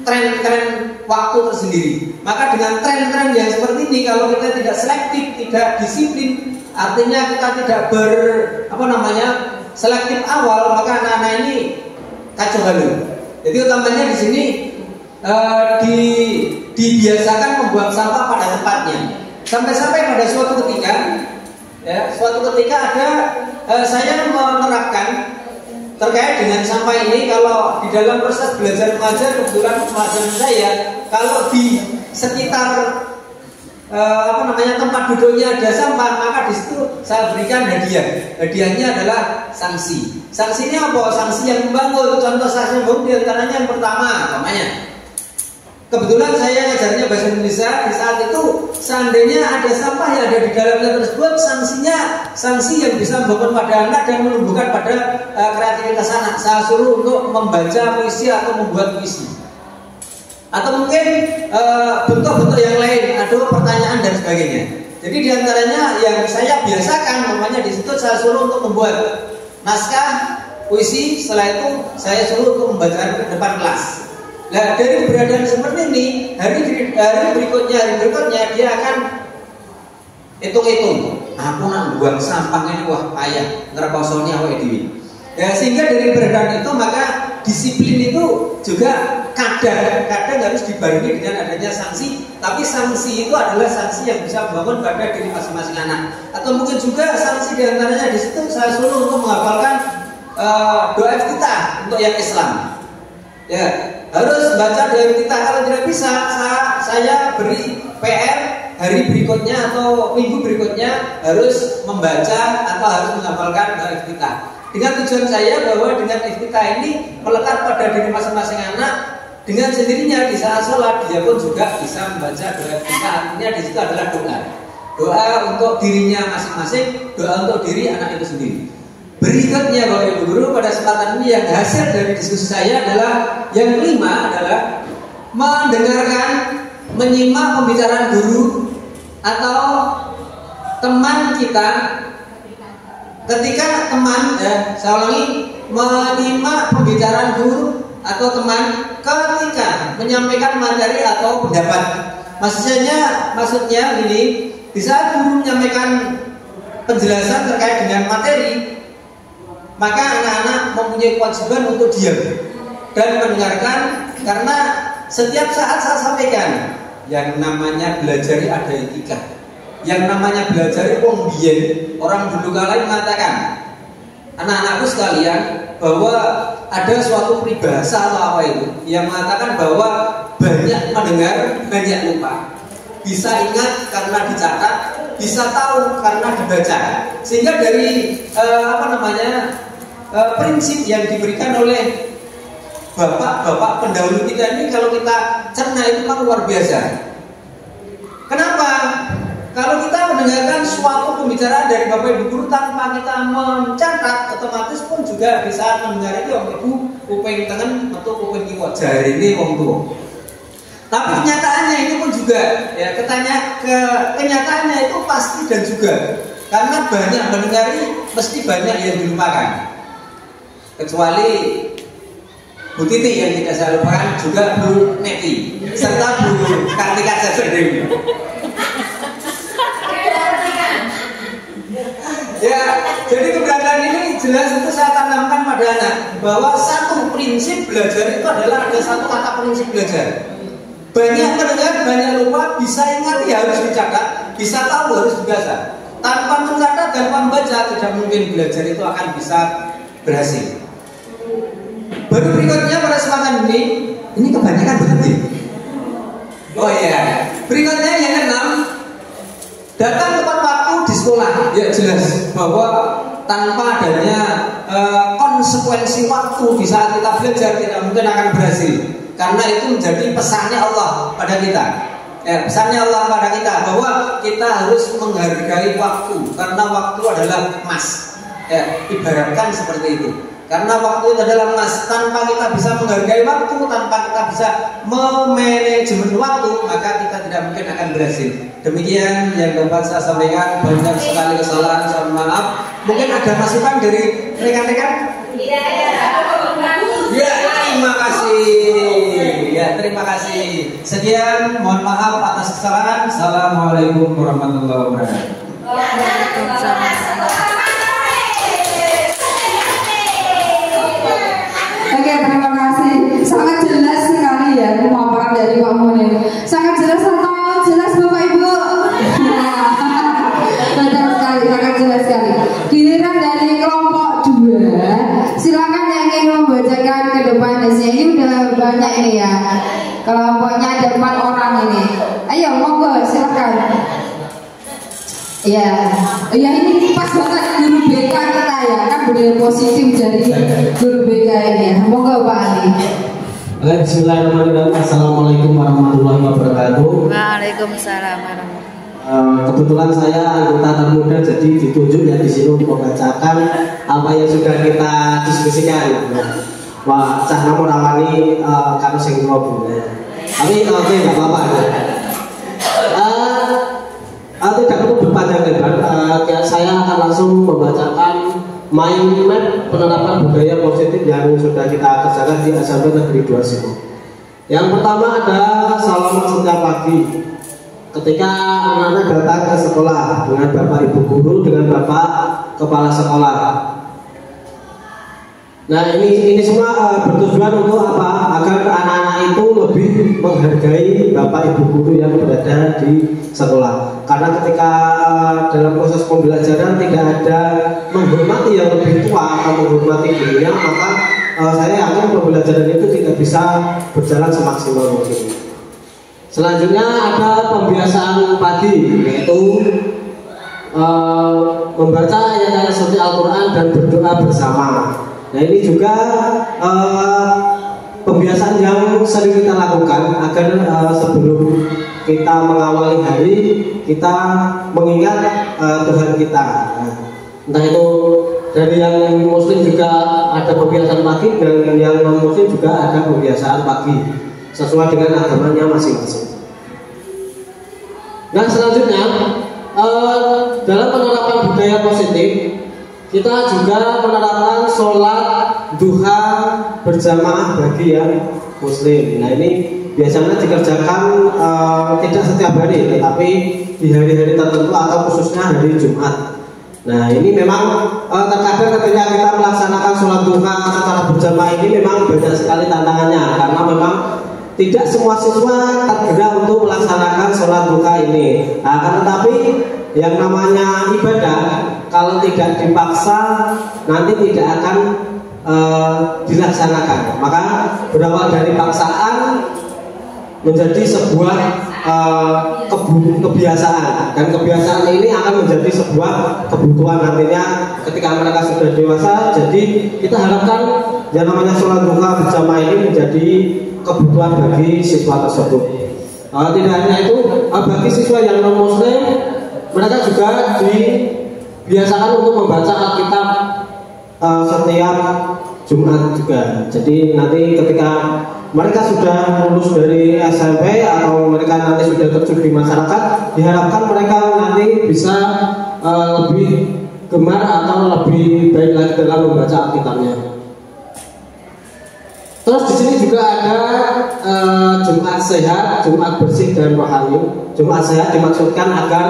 tren-tren waktu tersendiri. Maka dengan tren-tren yang seperti ini, kalau kita tidak selektif, tidak disiplin, artinya kita tidak selektif awal, maka anak-anak ini kacau balau. Jadi utamanya di sini dibiasakan membuang sampah pada tempatnya. Sampai-sampai pada suatu ketika ada saya menerapkan terkait dengan sampah ini. Kalau di dalam proses belajar mengajar, kebetulan pelajaran saya, kalau di sekitar tempat duduknya ada sampah, maka di situ saya berikan hadiah. Hadiahnya adalah sanksi. Sanksinya apa? Sanksi yang membangun. Contoh sanksi yang membangun diantaranya yang pertama, namanya. Kebetulan saya ngajarnya bahasa Indonesia. Di saat itu seandainya ada sampah yang ada di dalamnya tersebut, sanksi yang bisa membangun pada anak dan menumbuhkan pada kreativitas anak. Saya suruh untuk membaca puisi atau membuat puisi, atau mungkin bentuk-bentuk yang lain, ada pertanyaan dan sebagainya. Jadi diantaranya yang saya biasakan, namanya di situ saya suruh untuk membuat naskah puisi. Setelah itu saya suruh untuk membaca ke depan kelas. Nah, dari keberadaan seperti ini, hari berikutnya dia akan hitung-hitung. Aku nak buang sampah ini, wah payah, ngereposoni awake dhewe. Ya, sehingga dari keberadaan itu maka disiplin itu juga kadang harus dibarengi dengan adanya sanksi. Tapi sanksi itu adalah sanksi yang bisa membangun pada diri masing-masing anak. Atau mungkin juga sanksi diantaranya di situ saya suruh untuk menghafalkan doa kita untuk yang Islam. Ya, harus baca doa kita. Kalau tidak bisa, saya beri PR hari berikutnya atau minggu berikutnya harus membaca atau harus menghafalkan doa kita. Dengan tujuan saya bahwa dengan iftitah ini melekat pada diri masing-masing anak. Dengan sendirinya di saat sholat dia pun juga bisa membaca doa kita. Artinya di situ adalah doa untuk dirinya masing-masing, doa untuk diri anak itu sendiri. Berikutnya Bapak Ibu Guru, pada kesempatan ini yang hasil dari diskusi saya adalah yang kelima adalah menyimak pembicaraan guru atau teman kita. Ketika teman, saya ulangi, menyimak pembicaraan guru atau teman ketika menyampaikan materi atau pendapat. Maksudnya gini, di saat guru menyampaikan penjelasan terkait dengan materi, maka anak-anak mempunyai kewajiban untuk diam dan mendengarkan, karena setiap saat saya sampaikan yang namanya belajar ada etika. Yang namanya belajar wong biyen, orang dulu kala mengatakan, anak-anakku sekalian, bahwa ada suatu peribahasa atau apa itu yang mengatakan bahwa banyak mendengar, banyak lupa. Bisa ingat karena dicatat, bisa tahu karena dibaca. Sehingga dari prinsip yang diberikan oleh bapak-bapak pendahulu kita ini, kalau kita cerna itu kan luar biasa. Kenapa? Kalau kita mendengarkan suatu pembicaraan dari Bapak Ibu Guru tanpa kita mencatat, otomatis pun juga bisa mendengar itu Bapak Ibu kuping tengen atau kuping kiwa jari ini wong tua. Tapi kenyataannya itu pun juga ya, kenyataannya itu pasti dan juga, karena banyak mendengari mesti banyak yang dilupakan. Kecuali Bu Titi yang tidak saya lupakan, juga Bu Neti serta Bu Kartika Sasredewi. Ya, jadi keberadaan ini jelas itu saya tanamkan pada anak bahwa satu prinsip belajar itu adalah ada satu kata prinsip belajar. Banyak mendengar, banyak lupa, bisa ingat ya harus dicatat, bisa tahu harus dibiasa. Tanpa mencatat dan membaca tidak mungkin belajar itu akan bisa berhasil. Baru berikutnya pada kesempatan ini kebanyakan berarti. Oh iya, berikutnya yang keenam, datang tepat waktu di sekolah. Ya jelas bahwa tanpa adanya konsekuensi waktu di saat kita belajar tidak mungkin akan berhasil. Karena itu menjadi pesannya Allah pada kita. Pesannya Allah pada kita bahwa kita harus menghargai waktu karena waktu adalah emas. Ibaratkan seperti itu. Karena waktu itu adalah emas. Tanpa kita bisa menghargai waktu, tanpa kita bisa memanajemen waktu, maka kita tidak mungkin akan berhasil. Demikian yang dapat saya sampaikan. Banyak sekali kesalahan, saya maaf. Mungkin ada masukan dari rekan-rekan? Ya, terima kasih. Ya, terima kasih. Sekian, mohon maaf atas kesalahan. Assalamualaikum warahmatullahi wabarakatuh. Oke, terima kasih. Sangat jelas sekali ya pemaparan dari Pak Munir. Sangat jelas atau jelas Bapak Ibu? Betul sekali, sangat jelas sekali. Giliran dari kelompok 2, silakan yang ingin membacakan ke depan hasilnya. Ini udah banyak ini ya. Kelompoknya ada 4 orang ini. Ayo, monggo silakan. Ya, ini pas banget guru BK kita ya, kan budaya positif dari guru BK ini ya. Monggo Pak Ali. Bismillahirrahmanirrahim. Assalamualaikum warahmatullahi wabarakatuh. Waalaikumsalam warahmatullahi. Kebetulan saya anggota termuda, jadi ditunjuk ya di sini untuk membacakan apa yang sudah kita diskusikan. Wah, cah nomor awani karo sing ngobrol. Tapi oke, nggak apa-apa. Tidak perlu berpanjang lebar. Saya akan langsung membacakan mind map penerapan budaya positif yang sudah kita kerjakan di SMP Negeri 2 Simo. Yang pertama ada salaman setiap pagi. Ketika anak-anak datang ke sekolah dengan bapak ibu guru, dengan bapak kepala sekolah. Nah ini semua bertujuan untuk apa? Agar anak-anak itu lebih menghargai bapak ibu guru yang berada di sekolah. Karena ketika dalam proses pembelajaran tidak ada menghormati yang lebih tua atau menghormati gurunya, maka saya yakin pembelajaran itu tidak bisa berjalan semaksimal mungkin. Selanjutnya ada pembiasaan pagi, yaitu membaca ayat-ayat suci Al-Quran dan berdoa bersama. Nah ini juga pembiasaan yang sering kita lakukan agar sebelum kita mengawali hari kita mengingat Tuhan kita. Nah, entah itu dari yang Muslim juga ada pembiasaan pagi dan yang non Muslim juga ada pembiasaan pagi sesuai dengan agamanya masing-masing. Nah selanjutnya dalam penerapan budaya positif kita juga menerapkan sholat duha berjamaah bagi yang Muslim. Nah ini biasanya dikerjakan tidak setiap hari, tetapi di hari-hari tertentu atau khususnya hari Jumat. Nah ini memang terkadang ketika kita melaksanakan sholat duha secara berjamaah ini memang banyak sekali tantangannya, karena memang tidak semua siswa tergerak untuk melaksanakan sholat duha ini. Akan tetapi yang namanya ibadah kalau tidak dipaksa nanti tidak akan dilaksanakan. Maka berawal dari paksaan menjadi sebuah kebiasaan, dan kebiasaan ini akan menjadi sebuah kebutuhan nantinya ketika mereka sudah dewasa. Jadi kita harapkan yang namanya sholat duha bersama ini menjadi kebutuhan bagi siswa tersebut. Tidak hanya itu, bagi siswa yang non Muslim, mereka juga dibiasakan untuk membaca Alkitab setiap Jumat juga. Jadi nanti ketika mereka sudah lulus dari SMP atau mereka nanti sudah terjun di masyarakat, diharapkan mereka nanti bisa lebih gemar atau lebih baik lagi dalam membaca Alkitabnya. Terus di sini juga ada Jumat sehat, Jumat bersih dan rohani. Jumat sehat dimaksudkan agar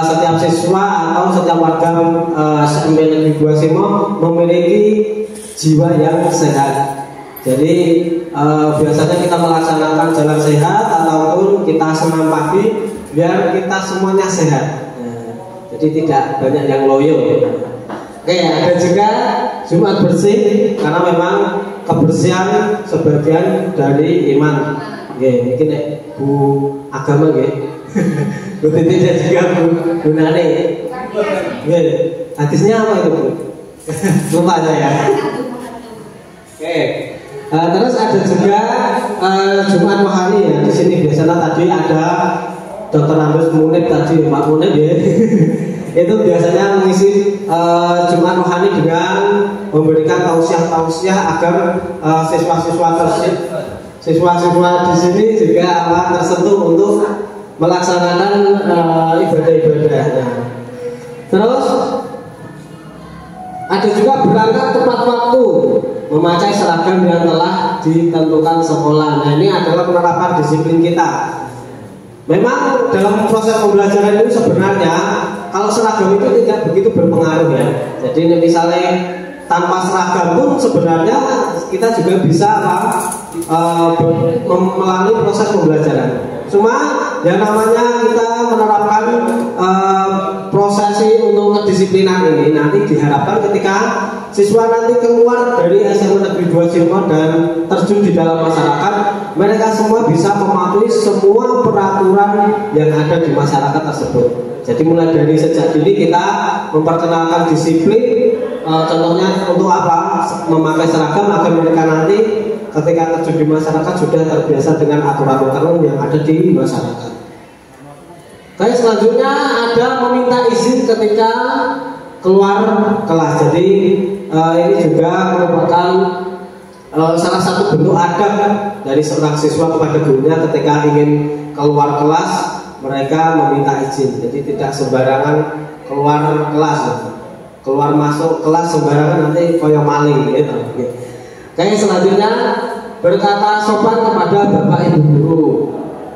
setiap siswa atau setiap warga SMP Negeri 2 Simo memiliki jiwa yang sehat. Jadi biasanya kita melaksanakan jalan sehat ataupun kita senam pagi biar kita semuanya sehat. Jadi tidak banyak yang loyo. Oke, ada juga Jumat bersih karena memang kebersihan sebagian dari iman. Oke, mungkin Bu agama nggih. Bu Titi dan juga Bu Nani. Oke, hadisnya apa itu Bu? Lupa saya. Oke. Terus ada juga Jumat rohani ya. Di sini biasanya tadi ada Dr. Andes Munib tadi, Pak Munib ya. Itu biasanya mengisi Jumat rohani dengan memberikan tausiah-tausiah agar siswa-siswa di sini juga tersentuh untuk melaksanakan ibadah-ibadahnya. Terus ada juga berangkat tepat waktu, memakai seragam yang telah ditentukan sekolah. Nah, ini adalah penerapan disiplin kita. Memang dalam proses pembelajaran itu sebenarnya kalau seragam itu tidak begitu berpengaruh ya. Jadi misalnya tanpa seragam pun sebenarnya kita juga bisa melalui proses pembelajaran. Cuma yang namanya kita menerapkan prosesi untuk kedisiplinan ini nanti diharapkan ketika siswa nanti keluar dari SMA Negeri 2 Cirebon dan terjun di dalam masyarakat, mereka semua bisa mematuhi semua peraturan yang ada di masyarakat tersebut. Jadi mulai dari sejak dini kita memperkenalkan disiplin, contohnya untuk apa? Memakai seragam agar mereka nanti ketika terjun di masyarakat sudah terbiasa dengan aturan-aturan yang ada di masyarakat. Kayak selanjutnya ada meminta izin ketika keluar kelas. Jadi ini juga merupakan salah satu bentuk adab dari seorang siswa kepada gurunya ketika ingin keluar kelas, mereka meminta izin. Jadi tidak sembarangan keluar kelas, keluar masuk kelas sembarangan nanti koyo maling gitu. Kayak selanjutnya berkata sopan kepada bapak ibu guru.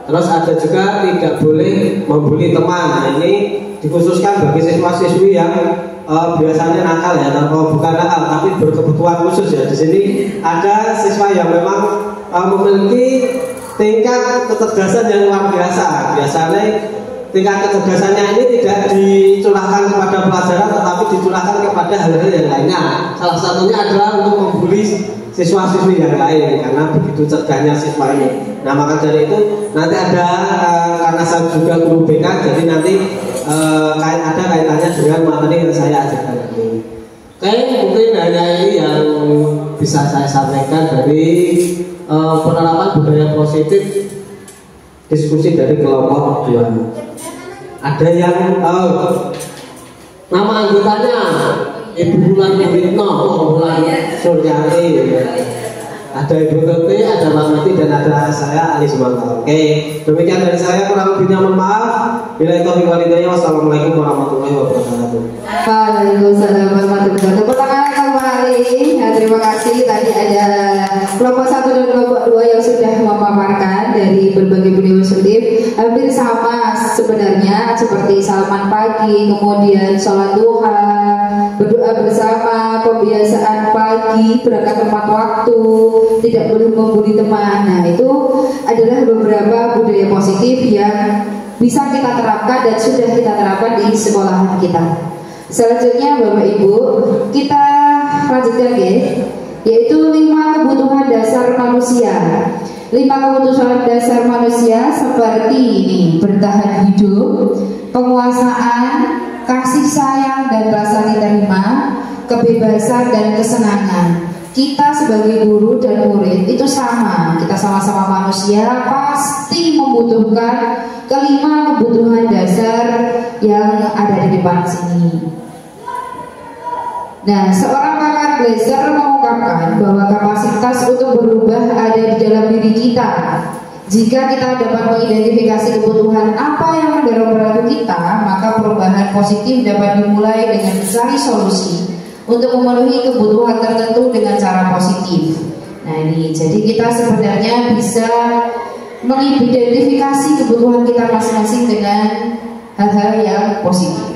Terus ada juga tidak boleh membuli teman. Nah, ini dikhususkan bagi siswa-siswi yang biasanya nakal ya, atau bukan nakal tapi berkebutuhan khusus ya. Di sini ada siswa yang memang memiliki tingkat kecerdasan yang luar biasa. Biasanya tingkat kecerdasannya ini tidak dicurahkan kepada pelajaran, tetapi dicurahkan kepada hal-hal yang lainnya. Salah satunya adalah untuk membuli siswa-siswi yang lain karena begitu cerdasnya siswa ini. Nah, maka dari itu nanti ada karena saya juga guru BK, jadi nanti ada kaitannya dengan materi yang saya ajarkan ini. Oke, mungkin hanya ini yang bisa saya sampaikan dari penerapan budaya positif diskusi dari kelompok 2. Ada yang nama anggotanya Ibu Bulan Ritno, Bulan Suryati. Ada Ibu Tuti, ada Mas Mati, dan ada saya Ali Sumanto. Oke, demikian dari saya, kurang lebihnya mohon maaf. Bila itu walidaya, wassalamualaikum warahmatullahi wabarakatuh. Waalaikumsalam warahmatullahi wabarakatuh. Pertanyaan kembali. Nah, terima kasih. Tadi ada kelompok 1 dan kelompok 2 yang sudah memaparkan dari berbagai budaya positif. Hampir sama sebenarnya seperti salaman pagi, kemudian sholat duha, berdoa bersama, pembiasaan pagi, berangkat tepat waktu, tidak boleh membuli teman. Nah, itu adalah beberapa budaya positif yang bisa kita terapkan dan sudah kita terapkan di sekolahan kita. Selanjutnya Bapak Ibu, kita lanjutkan ya, yaitu 5 kebutuhan dasar manusia. 5 kebutuhan dasar manusia seperti ini: bertahan hidup, penguasaan, kasih sayang dan rasa diterima, kebebasan dan kesenangan. Kita sebagai guru dan murid itu sama, kita sama-sama manusia, pasti membutuhkan kelima kebutuhan dasar yang ada di depan sini. Nah, seorang pakar Glaser mengungkapkan bahwa kapasitas untuk berubah ada di dalam diri kita. Jika kita dapat mengidentifikasi kebutuhan apa yang mendorong perilaku kita, maka perubahan positif dapat dimulai dengan mencari solusi untuk memenuhi kebutuhan tertentu dengan cara positif. Nah, ini jadi kita sebenarnya bisa mengidentifikasi kebutuhan kita masing-masing dengan hal-hal yang positif.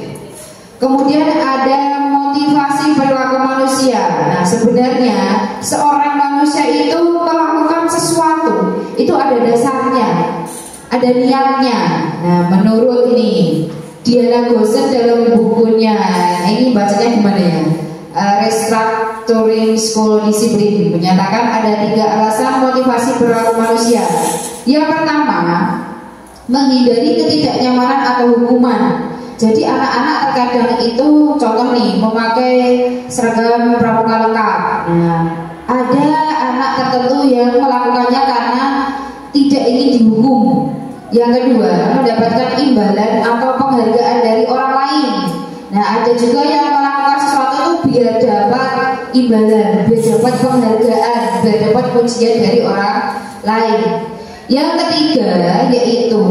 Kemudian ada motivasi perilaku manusia. Nah, sebenarnya seorang manusia itu melakukan sesuatu itu ada dasarnya, ada niatnya. Nah, menurut ini Diana Gosen dalam bukunya, ini bacanya gimana ya? Restructuring School Discipline menyatakan ada 3 alasan motivasi perilaku manusia. Yang pertama, menghindari ketidaknyamanan atau hukuman. Jadi anak-anak terkadang itu contoh nih memakai seragam pramuka lengkap. Nah, ada anak tertentu yang melakukannya karena tidak ingin dihukum. Yang kedua, mendapatkan imbalan atau penghargaan dari orang lain. Nah, ada juga yang melakukan sesuatu itu biar dapat imbalan, biar dapat penghargaan, biar dapat pujian dari orang lain. Yang ketiga yaitu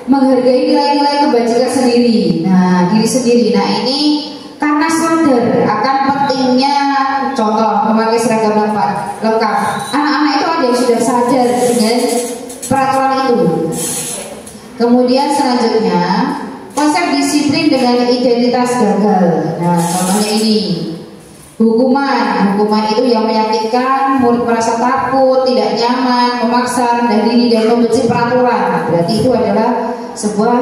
menghargai nilai-nilai kebajikan sendiri. Nah, diri sendiri. Nah, ini karena sadar akan pentingnya contoh memakai seragam lengkap. Anak-anak itu ada yang sudah sadar dengan peraturan itu. Kemudian selanjutnya konsep disiplin dengan identitas gagal. Nah, contohnya ini hukuman itu yang menyakitkan, murid merasa takut, tidak nyaman, memaksa, rendah diri dan membenci peraturan. Berarti itu adalah sebuah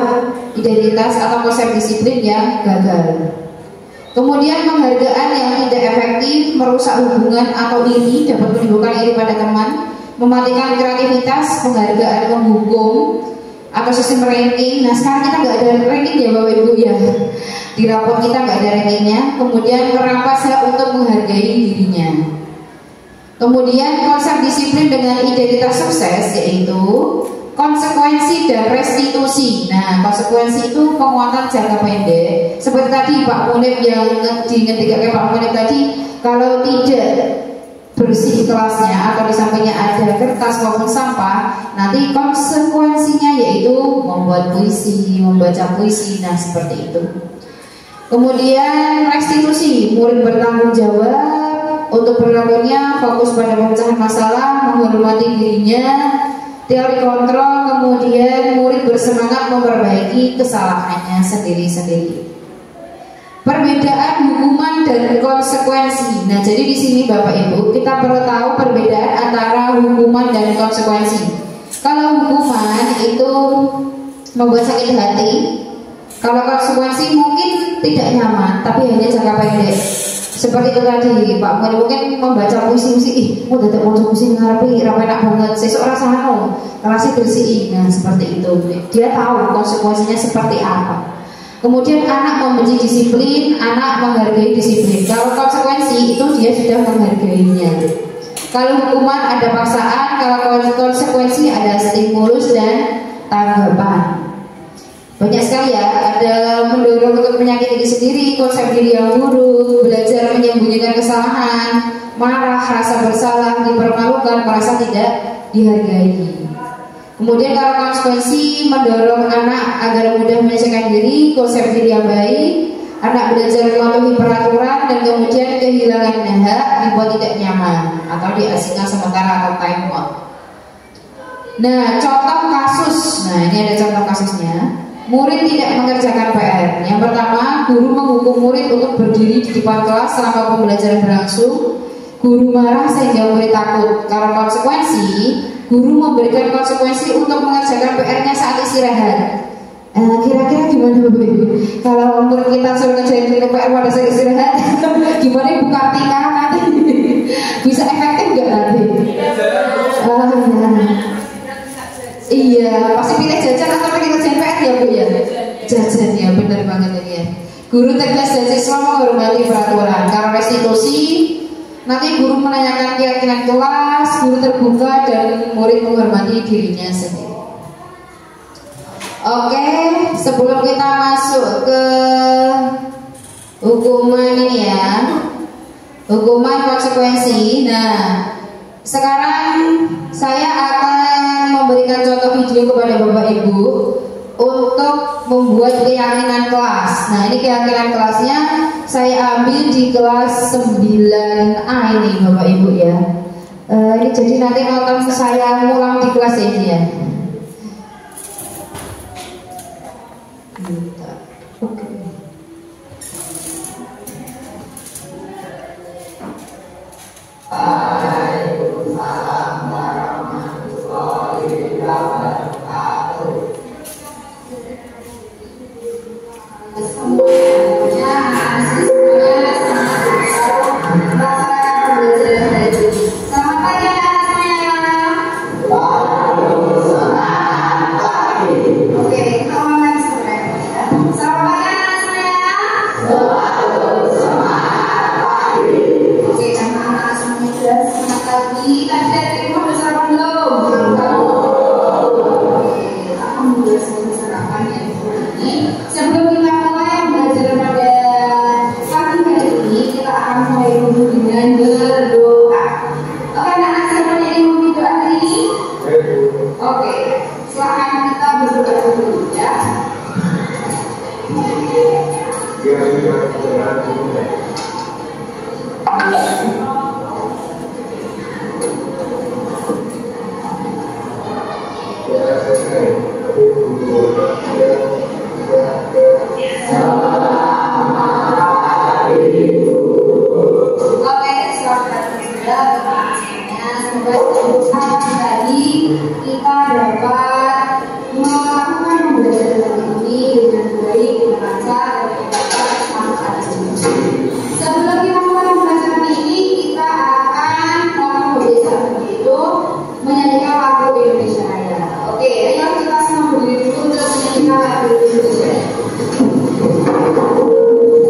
identitas atau konsep disiplin yang gagal. Kemudian penghargaan yang tidak efektif, merusak hubungan atau iri, dapat menimbulkan iri pada teman, mematikan kreativitas, penghargaan menghukum atau sistem ranking. Nah, sekarang kita nggak ada ranking ya Bapak Ibu ya. Di rapor kita nggak ada rankingnya. Kemudian merampas hak untuk menghargai dirinya. Kemudian konsep disiplin dengan identitas sukses yaitu konsekuensi dan restitusi. Nah, konsekuensi itu penguatan jangka pendek. Seperti tadi Pak Munib yang diingatkan Pak Munib tadi, kalau tidak bersih kelasnya atau di sampingnya ada kertas maupun sampah, nanti konsekuensinya yaitu membuat puisi, membaca puisi. Nah, seperti itu. Kemudian restitusi, murid bertanggung jawab untuk perilakunya, fokus pada pemecahan masalah, menghormati dirinya, teori kontrol. Kemudian murid bersemangat memperbaiki kesalahannya sendiri-sendiri. Perbedaan hukuman dan konsekuensi. Nah, jadi di sini Bapak Ibu kita perlu tahu perbedaan antara hukuman dan konsekuensi. Kalau hukuman itu membuat sakit hati, kalau konsekuensi mungkin tidak nyaman, tapi hanya jangka pendek. Seperti itu tadi, Pak mungkin membaca puisi, mau dapat mau puisi ngarepi, enak banget. Sesuk rasanya kelasnya bersih. Nah, seperti itu. Dia tahu konsekuensinya seperti apa. Kemudian anak membenci disiplin, anak menghargai disiplin. Kalau konsekuensi itu dia sudah menghargainya. Kalau hukuman ada paksaan, kalau konsekuensi ada stimulus dan tanggapan. Banyak sekali ya, ada mendorong untuk menyakiti diri sendiri, konsep diri yang buruk, belajar menyembunyikan kesalahan, marah, rasa bersalah, dipermalukan, merasa tidak dihargai. Kemudian kalau konsekuensi mendorong anak agar mudah menyelesaikan diri, konsep diri yang baik, anak belajar mematuhi peraturan dan kemudian kehilangan hak, dibuat tidak nyaman atau diasingkan sementara atau time out. Nah, contoh kasus. Nah, ini ada contoh kasusnya. Murid tidak mengerjakan PR. Yang pertama, guru menghukum murid untuk berdiri di depan kelas selama pembelajaran berlangsung. Guru marah sehingga murid takut. Karena konsekuensi, guru memberikan konsekuensi untuk mengerjakan PR-nya saat istirahat. Kira-kira gimana Bapak Ibu? Kalau murid kita suruh ngerjain PR pada saat istirahat, gimana Bu Kartika nanti? Bisa efektif nggak nanti? Iya, pasti pilih jajan atau pilih ngerjain PR ya Bu ya? Jajan ya, benar banget ya. Guru tegas dan siswa menghormati peraturan. Karena restitusi, nanti guru menanyakan keyakinan kelas, guru terbuka dan murid menghormati dirinya sendiri. Oke, sebelum kita masuk ke hukuman ini ya, hukuman konsekuensi. Nah, sekarang saya akan memberikan contoh video kepada Bapak Ibu untuk membuat keyakinan kelas. Nah, ini keyakinan kelasnya saya ambil di kelas 9A ini Bapak Ibu ya. Ini jadi nanti nonton saya ngulang di kelas ini ya. Oke. Oke, kita mulai sebenarnya. Selamat pagi anak-anak semua. Oke, anak-anak semuanya sudah selamat pagi. Tadi dari rumah udah sarapan belum? Alhamdulillah sudah sarapan ya ini. Sebelum kita mulai belajar pada pagi hari ini, kita akan mulai dulu dengan berdoa. Oke, anak-anak siapa yang mau berdoa hari ini? Oke, silakan kita berdoa dulu ya. Oke, silakan semoga tadi kita dapat melakukan pembelajaran ini dengan baik, dengan lancar, dan dapat semangat. Sebelum kita mulai pembelajaran ini, kita akan melakukan kebiasaan yaitu menyanyikan lagu Indonesia Raya. Oke, ayo kita semua berdiri dulu untuk menyanyikan lagu Indonesia Raya. Indonesia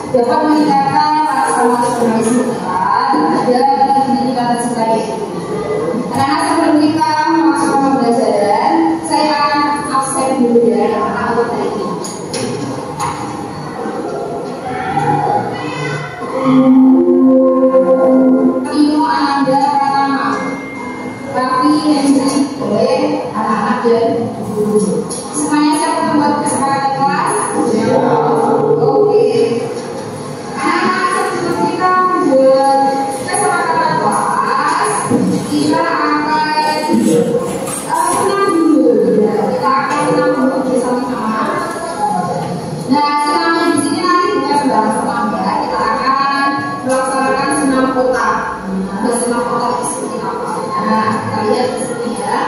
dapat meningkatkan rasa nasionalis kita dan pendidikan sebagai anak-anak. Sebelum kita masuk ke pembelajaran, saya akan absen dulu ya anak-anak untuk hari ini. Tino Ananda Pratama, Raffi Hendri oleh anak-anak dan guru. Semuanya siap membuat kesepakatan kelas? Oke. Anak-anak sebelum kita membuat kesepakatan kelas, kita akan senam dulu. Kita akan senam dulu bersama-sama. Nah, senamnya di sini nanti bukan sembarang senam ya. Kita akan melaksanakan senam kotak. Nah, senam kotak itu seperti apa? Nah, kita lihat di sini ya.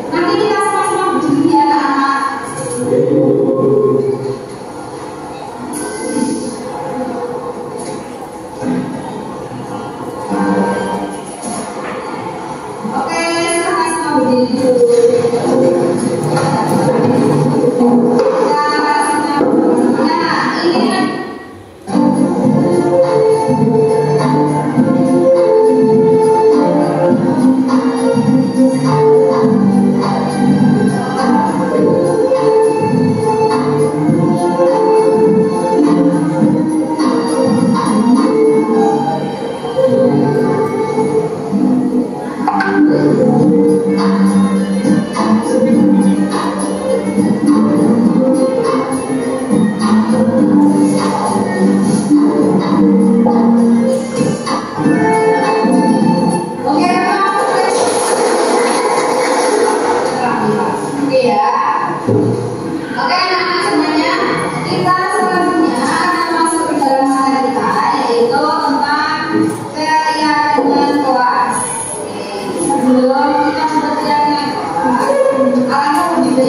Nanti kita sama-sama berdiri ya anak-anak. Oke, sama-sama berdiri dulu. Nah, ini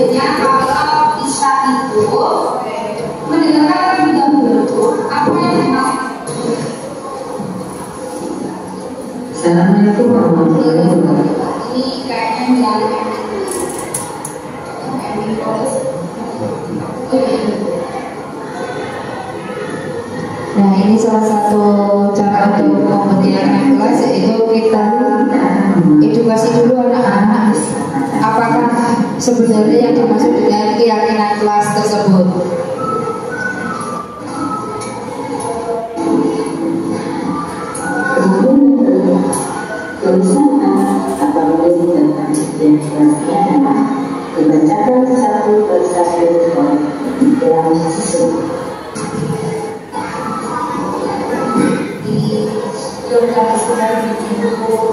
sebenarnya kalau kita itu mendengarkan terlebih dahulu apa yang dimaksud. Assalamualaikum warahmatullahi wabarakatuh. Ini kayaknya menjalankan. Nah, ini salah satu cara untuk membentukkan kelas, yaitu kita edukasi dulu anak-anak apakah sebenarnya yang dimaksud dengan keyakinan kelas tersebut. Tulisan atau menulis tentang identitasnya dibacakan satu persatu dalam susun.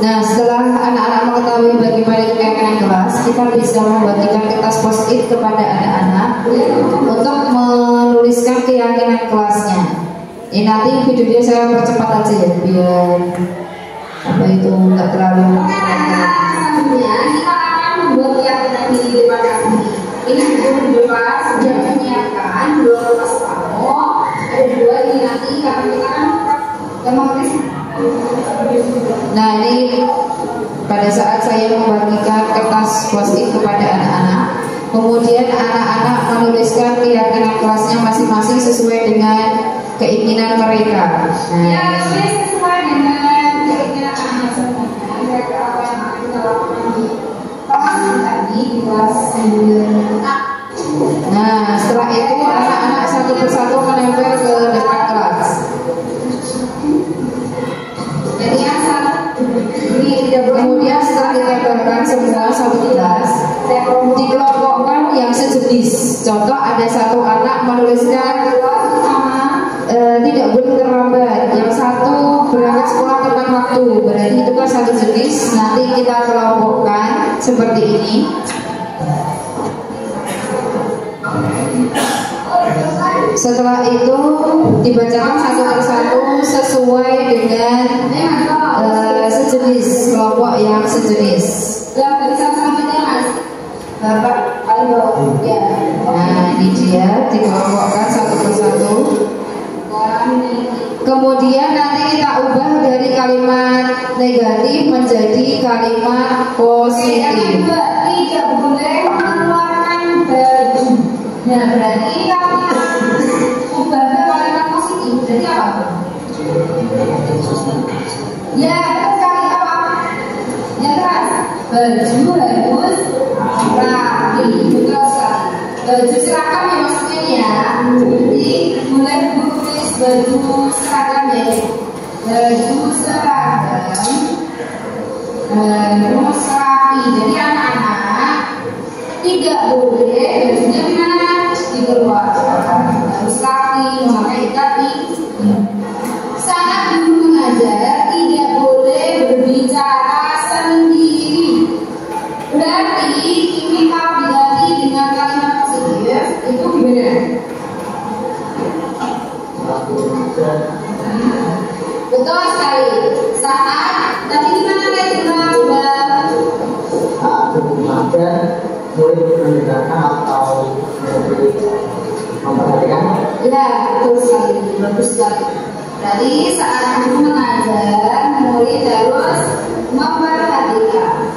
Nah, setelah anak-anak mengetahui bagaimana keyakinan kelas, kita bisa membagikan kertas post-it kepada anak-anak untuk menuliskan keyakinan kelasnya. Ini nanti videonya saya percepat aja ya, biar apa itu nggak terlalu. Selanjutnya kita akan membuat keyakinan di depan kami. Ini bebas sudah menyiapkan 2 kertas kamu. Ada 2 ini nanti karena kita kan gampang. Nah, ini pada saat saya membagikan kertas post-it kepada anak-anak, kemudian anak-anak menuliskan keyakinan kelasnya masing-masing sesuai dengan keinginan mereka. Nah, ya, sesuai dengan keinginan anak-anak. Mereka apa yang akan kita lakukan di kelas tadi di kelas 9. Nah, setelah itu anak-anak satu persatu menempel ke depan kelas. Jadi yang kemudian setelah ditempelkan semua satu kelas, dikelompokkan yang sejenis. Contoh, ada satu anak menuliskan tidak boleh terlambat, yang satu berangkat sekolah tepat waktu, berarti itu kan satu jenis. Nanti kita kelompokkan seperti ini. Setelah itu dibacakan satu persatu sesuai dengan sejenis, kelompok yang sejenis. Dari satu-satunya mas, Bapak Ayo ya. Nah, ini dia dikelompokkan satu persatu. Kemudian nanti kita ubah dari kalimat negatif menjadi kalimat positif. Tidak boleh mengeluarkan baju. Nah, berarti kalau ubah ke kalimat positif, berarti apa? Ya, sekali apa? Ya keras. Baju harus rapi, betul sekali. Baju seragam ya maksudnya ya. Jadi mulai tulis baju seragam ya. Baju seragam harus rapi. Jadi anak-anak tidak boleh bajunya gimana? Dikeluarkan, harus rapi, memakai ikat ini. Saat guru mengajar tidak boleh berbicara sendiri. Berarti ini kalau diganti dengan kalimat positif itu gimana? Betul sekali. Saat tadi gimana kira-kira? Murid mendengarkan atau memperhatikan? Ya, betul sekali, bagus sekali. Jadi saat guru mengajar, murid harus memperhatikan.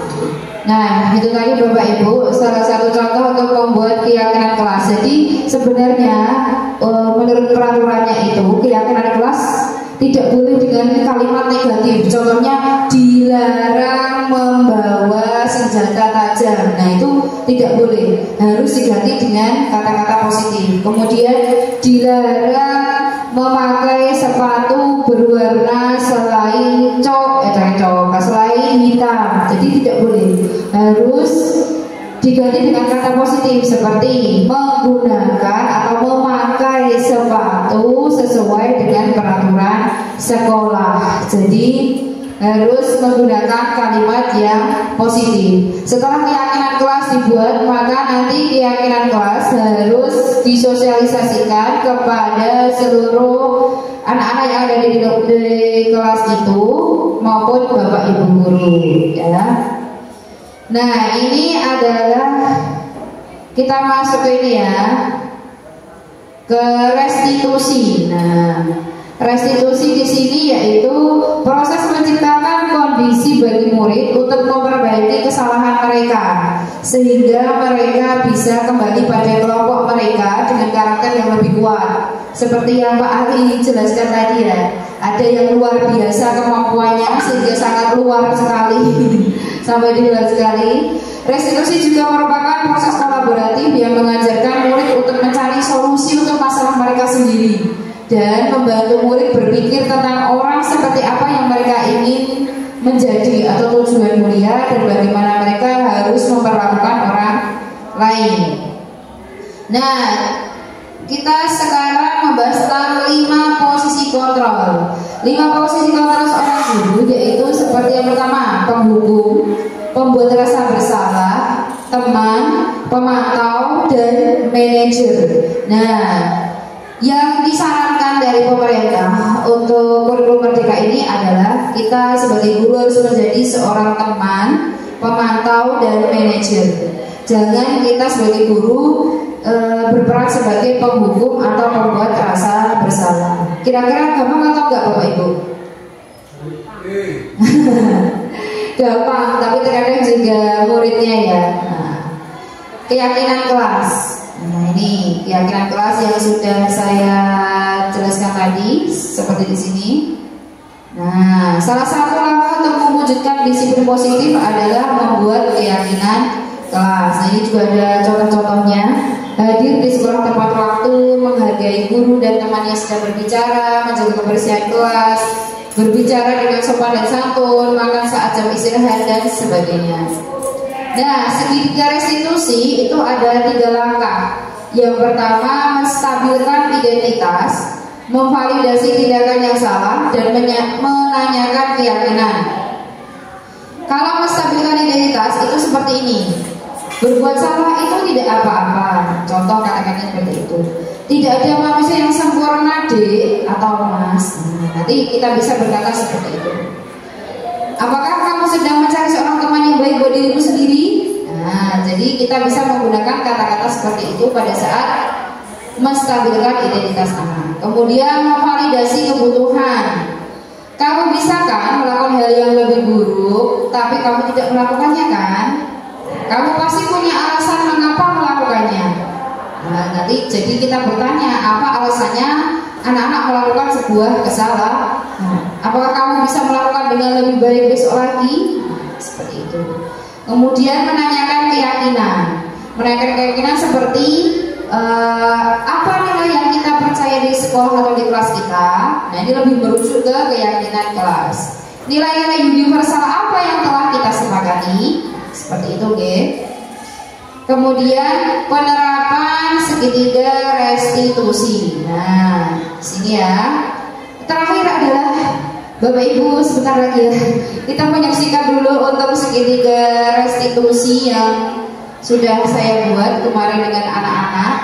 Nah, itu tadi Bapak Ibu salah satu contoh untuk membuat keyakinan kelas. Jadi sebenarnya menurut peraturannya itu keyakinan kelas tidak boleh dengan kalimat negatif. Contohnya dilarang membawa senjata tajam. Nah, itu tidak boleh. Harus diganti dengan kata-kata positif. Kemudian dilarang memakai sepatu berwarna selain selain hitam. Jadi tidak boleh. Harus diganti dengan kata positif seperti menggunakan atau memakai sepatu sesuai dengan peraturan sekolah. Jadi harus menggunakan kalimat yang positif. Setelah keyakinan kelas dibuat, maka nanti keyakinan kelas harus disosialisasikan kepada seluruh anak-anak yang ada di kelas itu maupun Bapak Ibu guru ya. Nah, ini adalah kita masuk ke ini ya, ke restitusi. Nah, restitusi di sini yaitu proses menciptakan kondisi bagi murid untuk memperbaiki kesalahan mereka sehingga mereka bisa kembali pada kelompok mereka dengan karakter yang lebih kuat. Seperti yang Pak Ali jelaskan tadi ya, ada yang luar biasa kemampuannya sehingga sangat luar sekali sampai di luar sekali. Restitusi juga merupakan proses kolaboratif yang mengajarkan murid untuk mencari solusi untuk masalah mereka sendiri dan membantu murid berpikir tentang orang seperti apa yang mereka ingin menjadi atau tujuan mulia dan bagaimana mereka harus memperlakukan orang lain. Nah, kita sekarang membahas tentang 5 posisi kontrol. 5 posisi kontrol seorang guru yaitu seperti yang pertama, penghukum, pembuat rasa bersalah, teman, pemantau, dan manajer. Nah, yang disarankan dari pemerintah untuk kurikulum merdeka ini adalah kita sebagai guru harus menjadi seorang teman, pemantau, dan manajer. Jangan kita sebagai guru berperan sebagai penghukum atau pembuat rasa bersalah. Kira-kira gampang atau enggak Bapak Ibu? Gampang, tapi terkadang juga muridnya ya. Nah, keyakinan kelas. Nah, ini keyakinan kelas yang sudah saya jelaskan tadi seperti di sini. Nah, salah satu langkah untuk mewujudkan disiplin positif adalah membuat keyakinan kelas. Nah, ini juga ada contoh-contohnya. Hadir di sekolah tepat waktu, menghargai guru dan teman yang sedang berbicara, menjaga kebersihan kelas, berbicara dengan sopan dan santun, makan saat jam istirahat, dan sebagainya. Nah, segitiga restitusi itu ada 3 langkah. Yang pertama, menstabilkan identitas, memvalidasi tindakan yang salah, dan menanyakan keyakinan. Kalau menstabilkan identitas itu seperti ini. Berbuat salah itu tidak apa-apa. Contoh kata-katanya seperti itu. Tidak ada manusia yang sempurna, Dek atau Mas. Nanti kita bisa berkata seperti itu. Apakah kamu sedang mencari seorang teman yang baik buat dirimu sendiri? Nah, jadi kita bisa menggunakan kata-kata seperti itu pada saat menstabilkan identitas anak. Kemudian memvalidasi kebutuhan. Kamu bisa kan melakukan hal yang lebih buruk, tapi kamu tidak melakukannya kan? Kamu pasti punya alasan mengapa melakukannya. Nah, nanti jadi kita bertanya apa alasannya anak-anak melakukan sebuah kesalahan. Apakah kamu bisa melakukan dengan lebih baik besok lagi? Seperti itu. Kemudian menanyakan keyakinan. Menanyakan keyakinan seperti apa nilai yang kita percaya di sekolah atau di kelas kita. Nah, ini lebih merujuk ke keyakinan kelas. Nilai-nilai universal apa yang telah kita sepakati? Seperti itu, oke. Kemudian penerapan segitiga restitusi. Nah, sini ya. Terakhir adalah Bapak Ibu sebentar lagi ya. Kita menyaksikan dulu untuk segitiga restitusi yang sudah saya buat kemarin dengan anak-anak.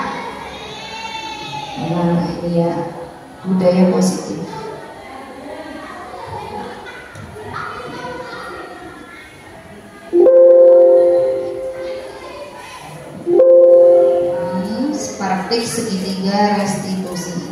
Nah, ini ya, budaya positif. Praktik segitiga restitusi.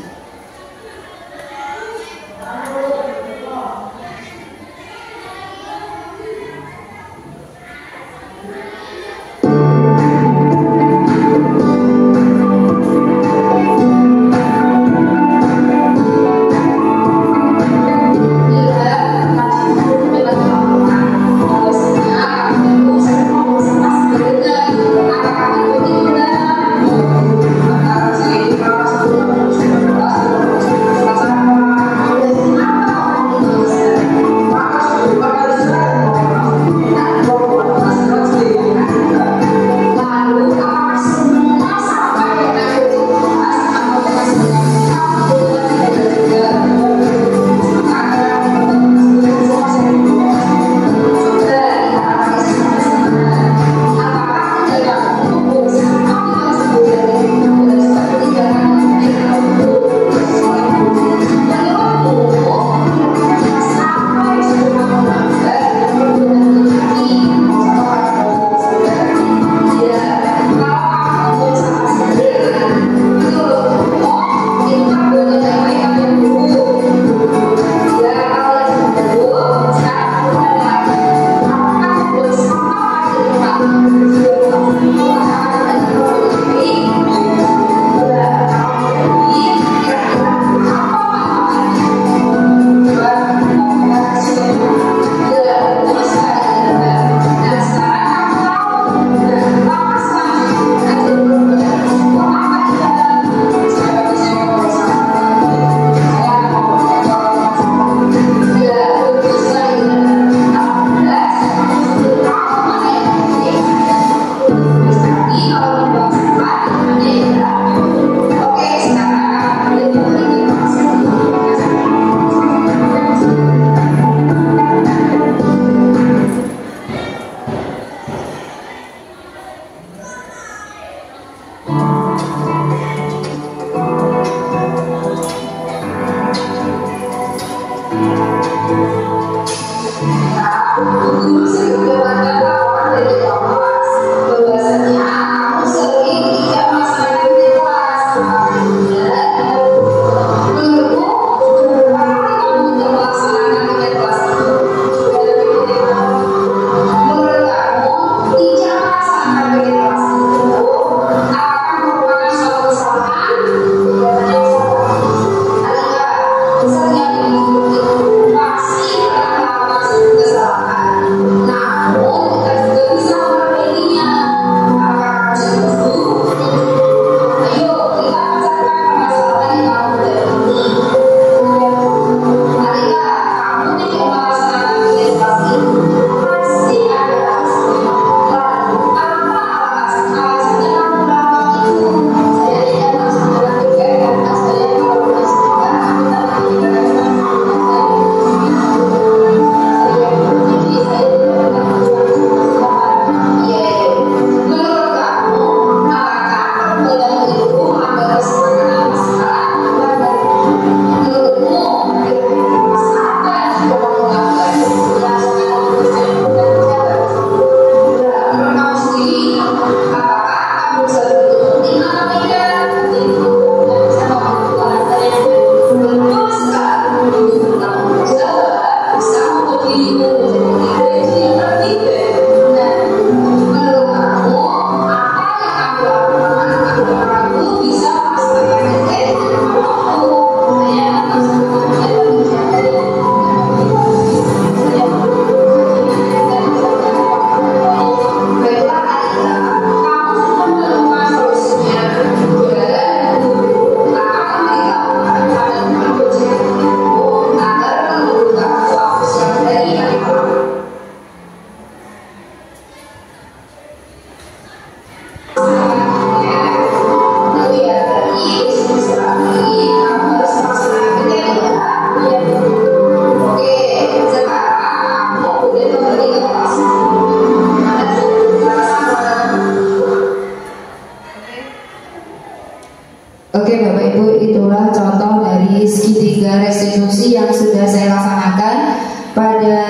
Oke Bapak Ibu, itulah contoh dari segitiga restitusi yang sudah saya laksanakan pada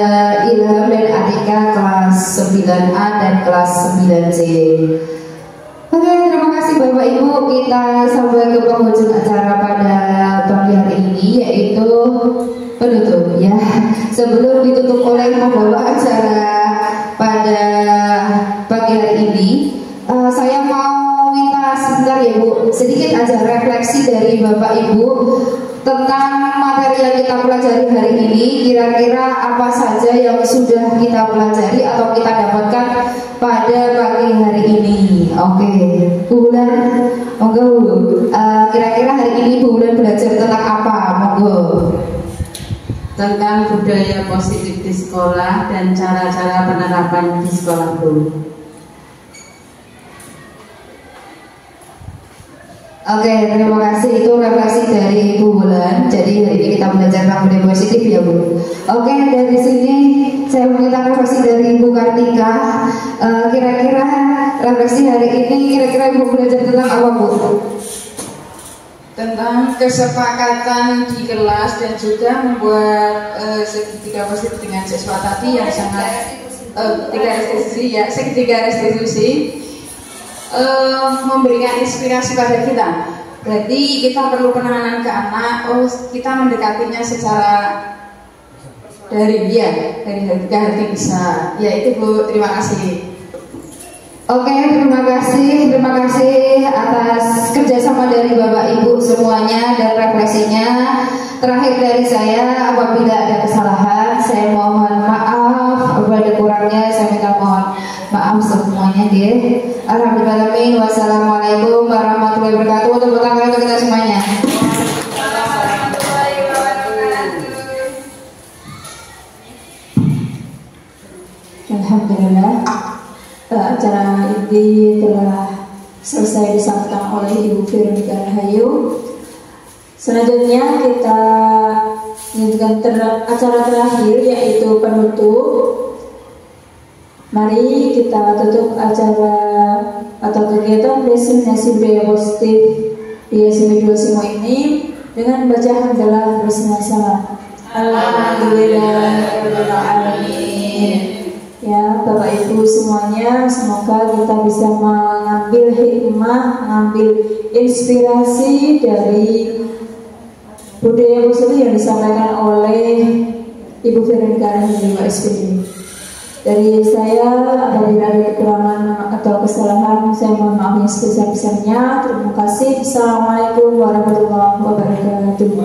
Ilham dan Atika kelas 9A dan kelas 9C. Oke, terima kasih Bapak Ibu. Kita sampai ke penghujung acara pada pagi hari ini, yaitu penutup ya. Sebelum ditutup oleh pembawa acara pada pagi hari ini, saya mau minta sebentar ya Bu, sedikit aja refleksi dari Bapak Ibu tentang materi yang kita pelajari hari ini. Kira-kira apa saja yang sudah kita pelajari atau kita dapatkan pada pagi hari ini? Oke, Bu Bulan, monggo Bu. Kira-kira hari ini Bu Bulan belajar tentang apa? Monggo. Tentang budaya positif di sekolah dan cara-cara penerapan di sekolah Bu. Oke, terima kasih. Itu refleksi dari Bu Bulan. Jadi hari ini kita belajar tentang budaya positif ya Bu. Oke, dari sini saya meminta refleksi dari Ibu Kartika. Kira-kira refleksi hari ini, kira-kira Ibu belajar tentang apa Bu? Tentang kesepakatan di kelas dan juga membuat segitiga positif dengan siswa tadi yang sangat segitiga restitusi memberikan inspirasi pada kita. Berarti kita perlu penanganan ke anak. Kita mendekatinya secara dari hati bisa. Ya itu Bu, terima kasih. Oke, terima kasih atas kerjasama dari Bapak Ibu semuanya dan refleksinya. Terakhir dari saya, apabila ada kesalahan, saya mohon maaf. Apabila ada kurangnya, saya minta mohon maaf semuanya. Alhamdulillah. Wassalamualaikum warahmatullahi wabarakatuh. Tepuk tangan untuk kita semuanya. Alhamdulillah. Acara ini telah selesai disampaikan oleh Ibu Veronica Rahayu. Selanjutnya kita lanjutkan acara terakhir, yaitu penutup. Mari kita tutup acara atau kegiatan diseminasi budaya positif di SMP 2 Simo ini dengan baca hamdalah bersama-sama. Alhamdulillahirrahmanirrahim. Ya, Bapak Ibu semuanya, semoga kita bisa mengambil hikmah, mengambil inspirasi dari budaya positif yang disampaikan oleh Ibu Veronica Rahayu SPD. Dari saya, apabila ada kekurangan atau kesalahan, saya mohon maaf yang sebesar-besarnya. Terima kasih. Assalamualaikum warahmatullahi wabarakatuh.